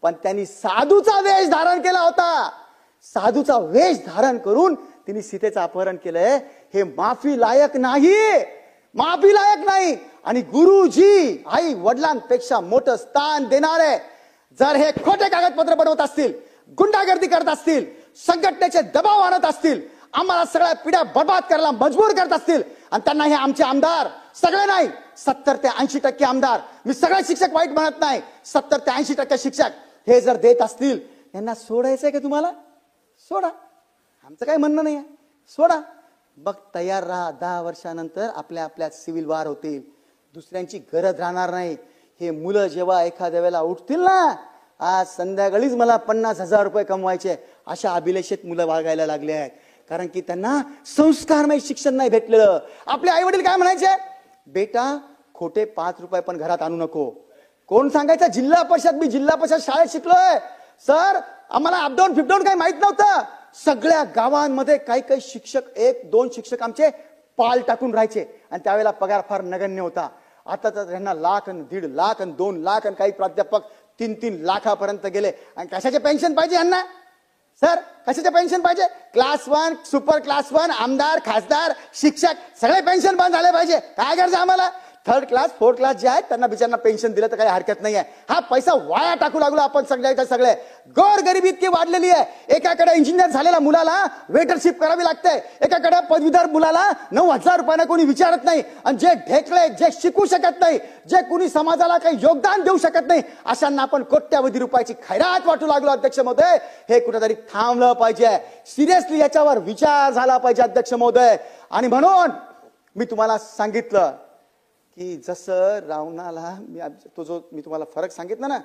पण त्यांनी साधूचा वेश धारण केला होता, साधूचा वेश धारण करून तिने सीतेचं अपहरण केलंय, हे माफी लायक नाही. आणि गुरुजी आई वडिलांपेक्षा मोठं स्थान देणारे जर हे खोटे कागदपत्र बनवत असतील, गुंडागर्दी करत असतील, संघटनेचे दबाव आणत असतील, आम्हाला सगळ्या पिढ्या बर्बाद करायला मजबूर करत असतील, आणि त्यांना हे आमचे आमदार सगळे नाही 70 ते 80% आमदार, मी सगळे शिक्षक वाईट म्हणत नाही, 70 ते 80% शिक्षक हे जर देत असतील, यांना सोडायचंय का तुम्हाला? सोडा, आमचं काही म्हणणं नाही, सोडा. मग तयार राहा, 10 वर्षानंतर आपल्या सिव्हिल वार होतील, दुसऱ्यांची गरज राहणार नाही. हे मुलं जेव्हा एखाद्या वेळेला उठतील ना, आज संध्याकाळीच मला 50,000 रुपये कमवायचे, अशा अभिलेषित मुलं वागायला लागले आहेत, कारण की त्यांना संस्कारमय शिक्षण नाही भेटलेलं. आपले आई वडील काय म्हणायचे, बेटा खोटे 5 रुपये पण घरात आणू नको. कोण सांगायचं, जिल्हा परिषद शाळेत शिकलोय सर, आम्हाला अपडाऊन फिपडाऊन काही माहित नव्हतं. सगळ्या गावांमध्ये काही शिक्षक 1-2 शिक्षक आमचे पाल टाकून राहायचे, आणि त्यावेळेला पगार फार नगण्य होता. आता तर त्यांना 1,00,000 आणि 1.5 लाख आणि 2 लाख आणि काही प्राध्यापक 3-3 लाखापर्यंत गेले. आणि कशाचे पेन्शन पाहिजे यांना सर, कशाचे पेन्शन पाहिजे? क्लास 1, सुपर क्लास 1, आमदार, खासदार, शिक्षक सगळे पेन्शन बंद झाले पाहिजे. काय गरज आम्हाला? 3rd क्लास 4th क्लास जे आहेत त्यांना बिचारांना पेन्शन दिलं तर काही हरकत नाही आहे. हा पैसा वाया टाकू लागलो आपण सगळे. गोर गरिबी इतकी वाढलेली आहे, एकाकडे इंजिनियर झालेल्या मुलाला वेटरशिप करावी लागते, एकाकडे पदवीधर मुलाला 9,000 रुपयाने कोणी विचारत नाही, आणि जे ढेकळे, जे शिकू शकत नाही, जे कुणी समाजाला काही योगदान देऊ शकत नाही, अशांना आपण कोट्यावधी रुपयाची खैरात वाटू लागलो. अध्यक्ष महोदय, हे कुठेतरी थांबलं पाहिजे, सिरियसली याच्यावर विचार झाला पाहिजे अध्यक्ष महोदय. आणि म्हणून मी तुम्हाला सांगितलं की जसं रावणाला मी तुम्हाला फरक सांगितला ना,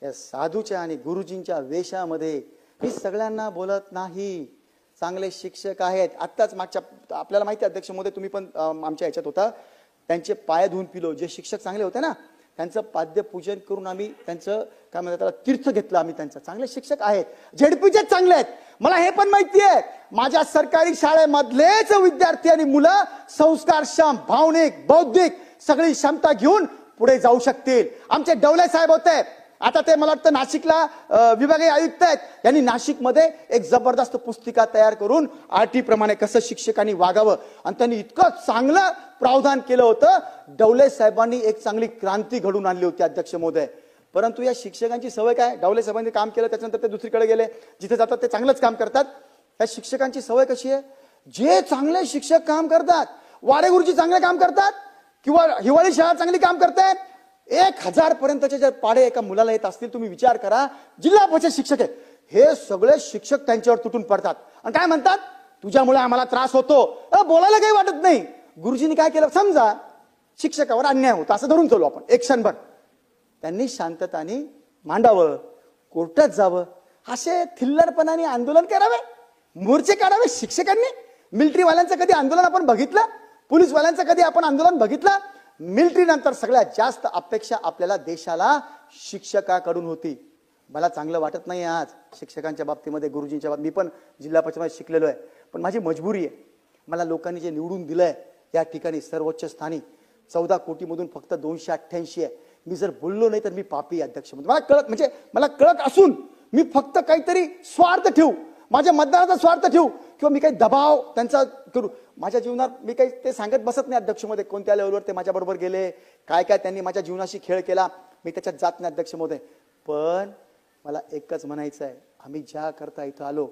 या साधूच्या आणि गुरुजींच्या वेशामध्ये मी सगळ्यांना बोलत नाही. चांगले शिक्षक आहेत, आत्ताच मागच्या आपल्याला माहिती आहे अध्यक्ष महोदय, तुम्ही पण आमच्या ह्याच्यात होता, त्यांचे पाय धुवून पिलो. जे शिक्षक चांगले होते ना, त्यांचं पाद्यपूजन करून आम्ही त्यांचं काय म्हणतात त्याला तीर्थ घेतलं आम्ही त्यांचं. चांगले शिक्षक आहेत, झेडपीचे चांगले आहेत. मला हे पण माहिती आहे माझ्या सरकारी शाळेमधलेच विद्यार्थी आणि मुलं संस्कारक्षम, भावनिक, बौद्धिक सगळी क्षमता घेऊन पुढे जाऊ शकतील. आमचे डवले साहेब होते, आता ते मला वाटतं नाशिकला विभागीय आयुक्त आहेत. यांनी नाशिकमध्ये एक जबरदस्त पुस्तिका तयार करून आरटी प्रमाणे कसं शिक्षकांनी वागावं आणि त्यांनी इतकं चांगलं प्रावधान केलं होतं. डवले साहेबांनी एक चांगली क्रांती घडून आणली होती अध्यक्ष महोदय. परंतु या शिक्षकांची सवय काय, डवले साहेबांनी काम केलं त्याच्यानंतर ते दुसरीकडे गेले, जिथे जातात ते चांगलंच काम करतात. या शिक्षकांची सवय कशी आहे, जे चांगले शिक्षक काम करतात, वाडे गुरुजी चांगले काम करतात किंवा हिवाळी शाळा चांगली काम करतात, 1000 पर्यंतचे जर पाढे एका मुलाला येत असतील, तुम्ही विचार करा जिल्हा परिषद शिक्षक आहेत, हे सगळे शिक्षक त्यांच्यावर तुटून पडतात आणि काय म्हणतात, तुझ्यामुळे आम्हाला त्रास होतो. बोलायला काही वाटत नाही. गुरुजींनी काय केलं, समजा शिक्षकावर अन्याय होता असं धरून चालू आपण एक क्षणभर, त्यांनी शांतताने मांडावं, कोर्टात जावं, असे थिल्लरपणाने आंदोलन करावे, मोर्चे काढावे. शिक्षकांनी मिलिटरीवाल्यांचं कधी आंदोलन आपण बघितलं, पोलीसवाल्यांचं कधी आपण आंदोलन बघितलं? मिलिटरी नंतर सगळ्यात जास्त अपेक्षा आपल्याला देशाला शिक्षकाकडून होती. मला चांगलं वाटत नाही आज शिक्षकांच्या बाबतीमध्ये, गुरुजींच्या बाबतीत. मी पण जिल्हा परिषदेमध्ये शिकलेलो आहे, पण माझी मजबुरी आहे. मला लोकांनी जे निवडून दिलंय या ठिकाणी सर्वोच्च स्थानी 14 कोटीमधून फक्त 288 आहे. मी जर बोललो नाही तर मी पापी अध्यक्ष. मला कळत असून मी फक्त काहीतरी स्वार्थ ठेवू, माझ्या मतदाराचा स्वार्थ ठेवू किंवा मी काही दबाव त्यांचा करू, माझ्या जीवनात मी काही ते सांगत बसत नाही अध्यक्ष मध्ये. कोणत्या लेवलवर ते माझ्या बरोबर गेले, काय काय त्यांनी माझ्या जीवनाशी खेळ केला, मी त्याच्यात जात नाही अध्यक्ष मध्ये. पण मला एकच म्हणायचं आहे, आम्ही ज्या करता इथं आलो,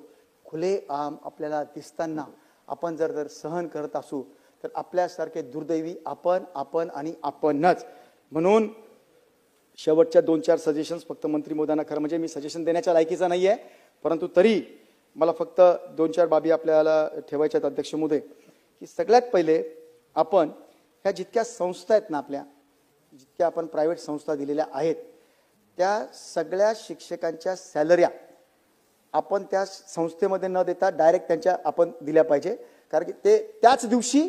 खुले आम आपल्याला दिसताना आपण जर सहन करत असू तर आपल्यासारखे दुर्दैवी आपण आणि आपणच. म्हणून शेवटच्या 2-4 सजेशन्स फक्त मंत्री महोदयांना, खरं म्हणजे मी सजेशन देण्याच्या लायकीचा नाही आहे, परंतु तरी मला फक्त 2-4 बाबी आपल्याला ठेवायच्या आहेत अध्यक्ष महोदय. की सगळ्यात पहिले आपण ह्या जितक्या संस्था आहेत ना, आपल्या जितक्या आपण प्रायव्हेट संस्था दिलेल्या आहेत, त्या सगळ्या शिक्षकांच्या सॅलऱ्या आपण त्या संस्थेमध्ये न देता डायरेक्ट त्यांच्या आपण दिल्या पाहिजे. कारण की ते त्याच दिवशी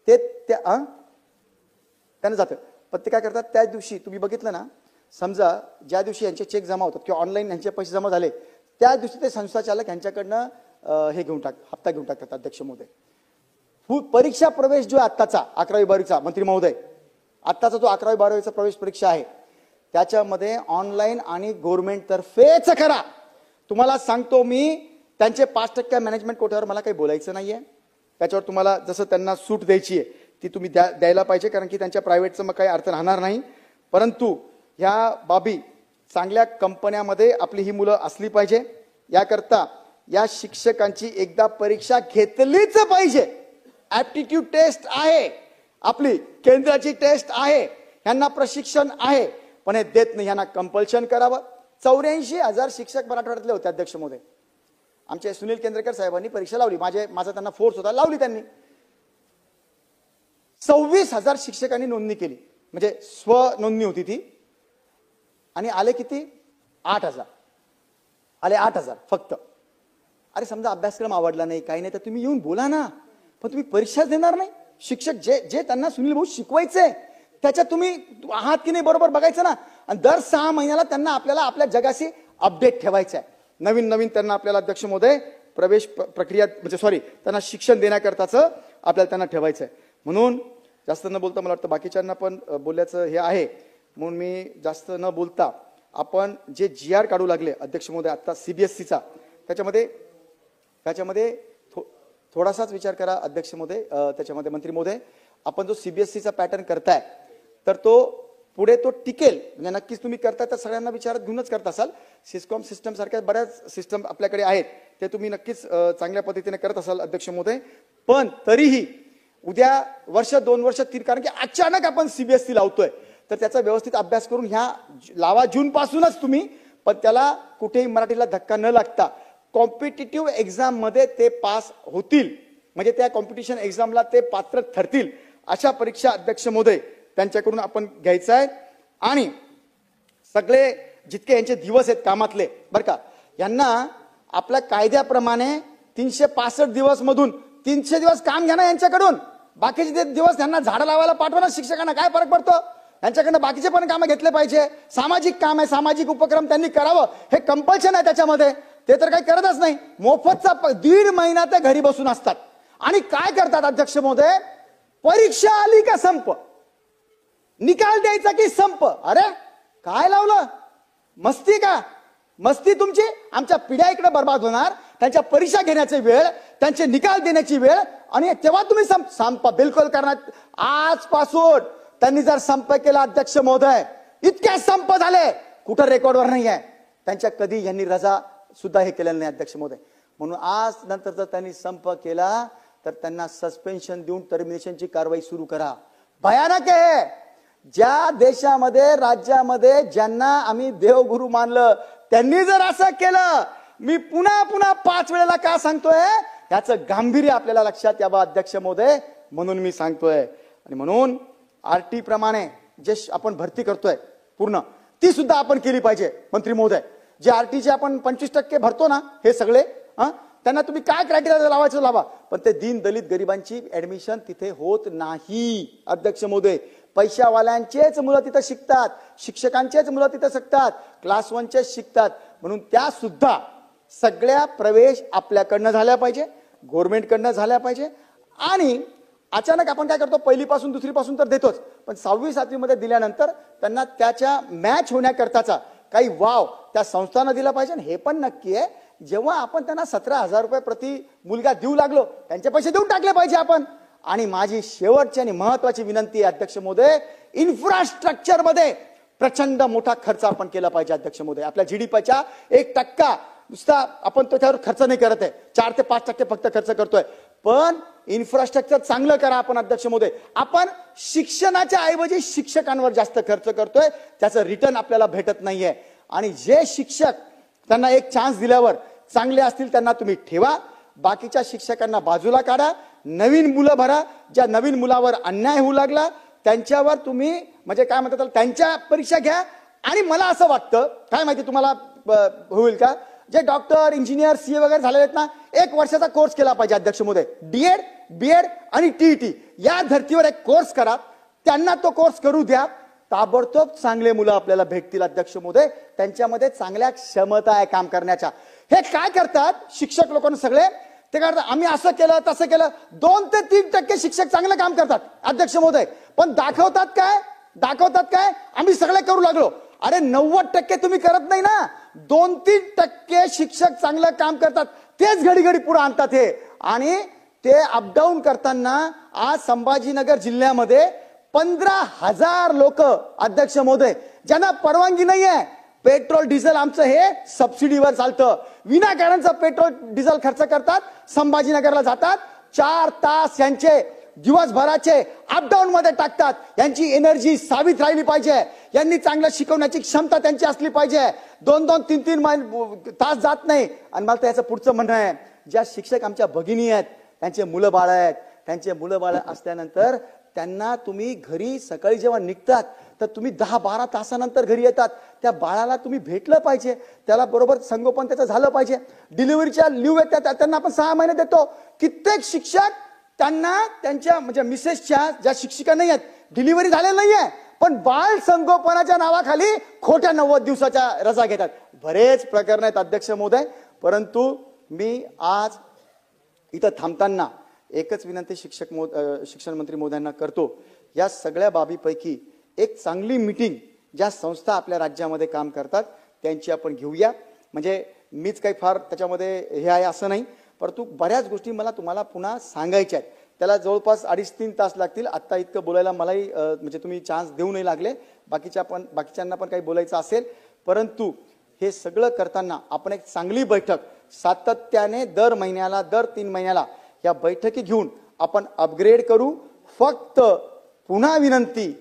ते त्यांना जातं. पण ते काय करतात, त्याच दिवशी तुम्ही बघितलं ना, समजा ज्या दिवशी यांचे चेक जमा होतात किंवा ऑनलाईन यांचे पैसे जमा झाले, त्या दिवशी ते संस्था चालक यांच्याकडनं हप्ता घेऊन टाकतात अध्यक्ष महोदय. परीक्षा प्रवेश जो आत्ताचा 11वी-12वीचा मंत्री महोदय, आत्ताचा जो 11वी-12वीचा प्रवेश परीक्षा आहे त्याच्यामध्ये ऑनलाईन आणि गव्हर्नमेंट तर्फेच करा. तुम्हाला सांगतो मी, त्यांचे 5% मॅनेजमेंट कोट्यावर मला काही बोलायचं नाहीये. त्याच्यावर तुम्हाला जसं त्यांना सूट द्यायची आहे ती तुम्ही द्यायला पाहिजे, कारण की त्यांच्या प्रायव्हेटचं मग काही अर्थ राहणार नाही. परंतु ह्या बाबी चांगल्या कंपन्यामध्ये आपली ही मुलं असली पाहिजे. याकरता या शिक्षकांची एकदा परीक्षा घेतलीच पाहिजे. ऍप्टिट्यूड टेस्ट आहे, आपली केंद्राची टेस्ट आहे, यांना प्रशिक्षण आहे, पण हे देत नाही, यांना कंपल्शन करावं. 84,000 शिक्षक मराठवाड्यातले होते अध्यक्ष महोदय. आमचे सुनील केंद्रेकर साहेबांनी परीक्षा लावली, माझा त्यांना फोर्स होता, लावली त्यांनी. 26,000 शिक्षकांनी नोंदणी केली, म्हणजे स्वनोंदणी होती ती, आणि आले किती, 8,000 आले, 8,000 फक्त. अरे समजा अभ्यासक्रम आवडला नाही, काही नाही, तर तुम्ही येऊन बोला ना, पण तुम्ही परीक्षाच देणार नाही. शिक्षक जे त्यांना सुनील भाऊ शिकवायचंय त्याच्यात तुम्ही आहात की नाही बरोबर बघायचं ना. आणि दर 6 महिन्याला त्यांना आपल्याला आपल्या जगाशी अपडेट ठेवायचं आहे. नवीन त्यांना आपल्याला अध्यक्ष महोदय प्रवेश प्रक्रिया त्यांना शिक्षण देण्याकरताच आपल्याला त्यांना ठेवायचं आहे. म्हणून जास्त न बोलता, मला वाटतं बाकीच्यांना पण बोलण्याचं हे आहे, म्हणून मी जास्त न बोलता आपण जे GR काढू लागले अध्यक्ष महोदय आता CBSEचा, त्याच्यामध्ये थोडासाच विचार करा अध्यक्ष महोदय. त्याच्यामध्ये मंत्री महोदय, आपण जो CBSEचा पॅटर्न करताय तर तो पुढे तो टिकेल, म्हणजे नक्कीच तुम्ही करताय तर सगळ्यांना विचारात घेऊनच करत असाल. सिस्कॉम सिस्टम सारख्या बऱ्याच सिस्टम आपल्याकडे आहेत, ते तुम्ही नक्कीच चांगल्या पद्धतीने करत असाल अध्यक्ष महोदय. पण तरीही उद्या वर्ष 2 वर्ष 3, कारण की अचानक आपण CBSE लावतोय, तर त्याचा व्यवस्थित अभ्यास करून ह्या लावा जून पासूनच तुम्ही, पण त्याला कुठेही मराठीला धक्का न लागता कॉम्पिटिटिव्ह एक्झाम मध्ये ते पास होतील, म्हणजे त्या कॉम्पिटिशन एक्झामला ते पात्र ठरतील, अशा परीक्षा अध्यक्ष महोदय त्यांच्याकडून आपण घ्यायचं आहे. आणि सगळे जितके यांचे दिवस आहेत कामातले बरं का, यांना आपल्या कायद्याप्रमाणे 365 दिवस मधून 300 दिवस काम घ्या ना यांच्याकडून, बाकीचे दिवस त्यांना झाडं लावायला पाठवा ना शिक्षकांना. काय फरक पडतो, यांच्याकडनं बाकीचे पण कामं घेतले पाहिजे. सामाजिक काम आहे, सामाजिक उपक्रम त्यांनी करावं, हे कंपल्शन आहे त्याच्यामध्ये. ते तर काही करतच नाही. मोफतचा 1.5 महिना ते घरी बसून असतात. आणि काय करतात अध्यक्ष महोदय, परीक्षा आली का संप, निकाल द्यायचा की संप. अरे काय लावलं, मस्ती का? मस्ती तुमची. आमच्या पिढ्या इकडे बर्बाद होणार, त्यांच्या परीक्षा घेण्याची वेळ, त्यांचे निकाल देण्याची वेळ, आणि तेव्हा तुम्ही संप बिलकुल करणार. आजपासून त्यांनी जर संप केला अध्यक्ष महोदय, इतके संप झाले कुठं रेकॉर्डवर नाही आहे त्यांच्या, कधी यांनी रजा सुद्धा हे केलेलं नाही अध्यक्ष महोदय. म्हणून आज नंतर जर त्यांनी संप केला तर त्यांना सस्पेन्शन देऊन टर्मिनेशनची कारवाई सुरू करा. भयानक आहे. ज्या देशामध्ये, राज्यामध्ये ज्यांना आम्ही देवगुरु मानलं त्यांनी जर असं केलं, मी पुन्हा पुन्हा 5 वेळेला का सांगतोय, याचं गांभीर्य आपल्याला लक्षात यावं अध्यक्ष महोदय, म्हणून मी सांगतोय. आणि म्हणून आरटी प्रमाणे जे आपण भरती करतोय पूर्ण, ती सुद्धा आपण केली पाहिजे मंत्री महोदय. जे आरटीचे आपण 25% भरतो ना, हे सगळे त्यांना तुम्ही काय क्रायटेरिया लावायचं लावा, पण ते दीन दलित गरिबांची ऍडमिशन तिथे होत नाही अध्यक्ष महोदय. पैशावाल्यांचेच मुलं तिथे शिकतात, शिक्षकांचेच मुलं तिथे शिकतात, क्लास 1चे शिकतात. म्हणून त्या सुद्धा सगळ्या प्रवेश आपल्याकडनं झाल्या पाहिजे, गव्हर्नमेंटकडनं झाल्या पाहिजे. आणि अचानक आपण काय करतो, पहिलीपासून दुसरीपासून तर देतोच, पण 6वी 7वी मध्ये दिल्यानंतर त्यांना त्याच्या मॅच होण्याकरताचा काही वाव त्या संस्थांना दिला पाहिजे. हे पण नक्की आहे, जेव्हा आपण त्यांना 17,000 रुपये प्रति मुलगा देऊ लागलो, त्यांचे पैसे देऊन टाकले पाहिजे आपण. आणि माझी शेवटची आणि महत्वाची विनंती आहे अध्यक्ष महोदय, इन्फ्रास्ट्रक्चर मध्ये प्रचंड मोठा खर्च आपण केला पाहिजे अध्यक्ष महोदय. आपल्या जीडीपीच्या 1% नुसता आपण त्याच्यावर खर्च नाही करत आहे, 4 ते 5% फक्त खर्च करतोय. पण इन्फ्रास्ट्रक्चर चांगलं करा आपण अध्यक्ष महोदय. आपण शिक्षणाच्या ऐवजी शिक्षकांवर जास्त खर्च करतोय, त्याचं रिटर्न आपल्याला भेटत नाहीये. आणि जे शिक्षक त्यांना एक चान्स दिल्यावर चांगले असतील त्यांना तुम्ही ठेवा, बाकीच्या शिक्षकांना बाजूला काढा, नवीन मुलं भरा. ज्या नवीन मुलावर अन्याय होऊ लागला त्यांच्यावर तुम्ही म्हणजे काय म्हणतात त्यांच्या परीक्षा घ्या. आणि मला असं वाटतं, काय माहिती तुम्हाला होईल का, जे डॉक्टर, इंजिनियर, सीए वगैरे झालेले आहेत ना, 1 वर्षाचा कोर्स केला पाहिजे अध्यक्ष महोदय. डीएड, बीएड आणि टीईटी या धर्तीवर एक कोर्स करा, त्यांना तो कोर्स करू द्या. ताबडतोब चांगले मुलं आपल्याला भेटतील अध्यक्ष महोदय. त्यांच्यामध्ये चांगल्या क्षमता आहे काम करण्याच्या. हे काय करतात शिक्षक लोकांना सगळे, ते करतात आम्ही असं केलं तसं केलं. 2 ते 3% शिक्षक चांगलं काम करतात अध्यक्ष महोदय, पण दाखवतात काय आम्ही सगळे करू लागलो. अरे 90% तुम्ही करत नाही ना, 2-3% शिक्षक चांगलं काम करतात, तेच घडी घडी पुढे आणतात हे. आणि ते अपडाऊन करताना आज संभाजीनगर जिल्ह्यामध्ये 15,000 लोक अध्यक्ष महोदय ज्यांना परवानगी नाहीये. पेट्रोल डिझेल आमचं हे सबसिडीवर चालतं, विनाकारणचं पेट्रोल डिझेल खर्च करतात, संभाजीनगरला जातात, 4 तास यांचे दिवसभराचे अपडाऊन मध्ये टाकतात. यांची एनर्जी सावित राहिली पाहिजे, यांनी चांगलं शिकवण्याची क्षमता त्यांची असली पाहिजे. 2-2, 3-3 तास जात नाही. आणि मला त्याचं पुढचं म्हणणं आहे, ज्या शिक्षक आमच्या भगिनी आहेत, त्यांचे मुलं बाळ आहेत, त्यांचे मुलं बाळ असल्यानंतर त्यांना तुम्ही घरी सकाळी जेव्हा निघतात तर तुम्ही 10-12 तासानंतर घरी येतात. त्या बाळाला तुम्ही भेटलं पाहिजे, त्याला बरोबर संगोपन त्याचं झालं पाहिजे. डिलिव्हरीच्या लिव्ह येतात त्यांना आपण 6 महिने देतो. कित्येक शिक्षक त्यांना त्यांच्या म्हणजे मिसेसच्या ज्या शिक्षिका नाही आहेत, डिलिव्हरी झालेली नाहीये, पण बाळ संगोपनाच्या नावाखाली खोट्या 90 दिवसाच्या रजा घेतात. बरेच प्रकरण आहेत अध्यक्ष महोदय. परंतु मी आज इथं थांबताना एकच विनंती शिक्षण मंत्री महोदयांना करतो, या सगळ्या बाबीपैकी एक चांगली मीटिंग ज्या संस्था आपल्या राज्यामध्ये काम करतात त्यांची आपण घेऊया. म्हणजे मीच काही फार त्याच्यामध्ये हे आहे असं नाही, परंतु बऱ्याच गोष्टी मला तुम्हाला पुन्हा सांगायच्या आहेत. त्याला जवळपास 2.5-3 तास लागतील. आत्ता इतकं बोलायला मलाही म्हणजे तुम्ही चान्स देऊ नाही लागले, बाकीच्यांना पण काही बोलायचं असेल. परंतु हे सगळं करताना आपण एक चांगली बैठक सातत्याने दर महिन्याला, दर 3 महिन्याला या बैठकी घेऊन आपण अपग्रेड करू. फक्त पुन्हा विनंती,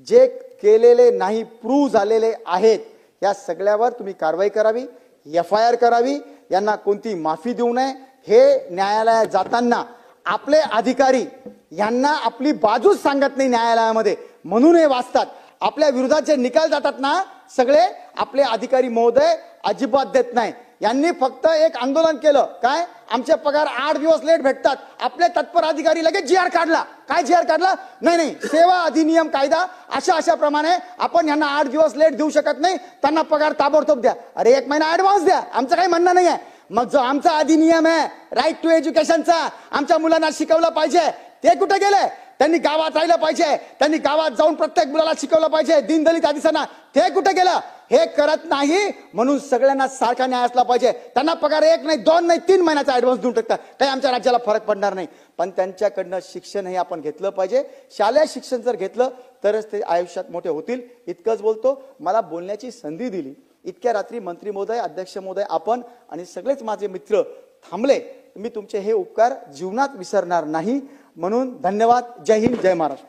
जे केलेले नाही प्रूव्ह झालेले आहेत या सगळ्यावर तुम्ही कारवाई करावी, FIR करावी, यांना कोणती माफी देऊ नये. हे न्यायालयात जाताना आपले अधिकारी यांना आपली बाजूच सांगत नाही न्यायालयामध्ये, म्हणून हे वाचतात. आपल्या विरोधात जे निकाल जातात ना सगळे, आपले अधिकारी महोदय अजिबात देत नाही. यांनी फक्त एक आंदोलन केलं, काय आमचे पगार 8 दिवस लेट भेटतात. आपले तत्पर अधिकारी लगेच जी आर काढला. काय जी आर काढला? नाही सेवा अधिनियम कायदा अशा प्रमाणे आपण यांना 8 दिवस लेट देऊ शकत नाही, त्यांना पगार ताबडतोब द्या. अरे 1 महिना ऍडव्हान्स द्या, आमचं काही म्हणणं नाही आहे. मग जो आमचा अधिनियम आहे राईट टू एज्युकेशनचा, आमच्या मुलांना शिकवलं पाहिजे, ते कुठे गेले? त्यांनी गावात राहिलं पाहिजे, त्यांनी गावात जाऊन प्रत्येक मुलाला शिकवलं पाहिजे, दीनदलित आदिवासींना, ते कुठे गेलं? हे करत नाही. म्हणून सगळ्यांना सारखा न्याय असला पाहिजे. त्यांना पगार 1 नाही 2 नाही 3 महिन्याचा ऍडव्हान्स देऊन टाकतात, काही आमच्या राज्याला फरक पडणार नाही. पण त्यांच्याकडनं शिक्षण हे आपण घेतलं पाहिजे. शालेय शिक्षण जर घेतलं तरच ते आयुष्यात मोठे होतील. इतकंच बोलतो. मला बोलण्याची संधी दिली. इतक्या रात्री मंत्री महोदय, अध्यक्ष महोदय, आपण आणि सगळेच माझे मित्र थांबले. मी तुमचे हे उपकार जीवनात विसरणार नाही. म्हणून धन्यवाद. जय हिंद, जय महाराष्ट्र.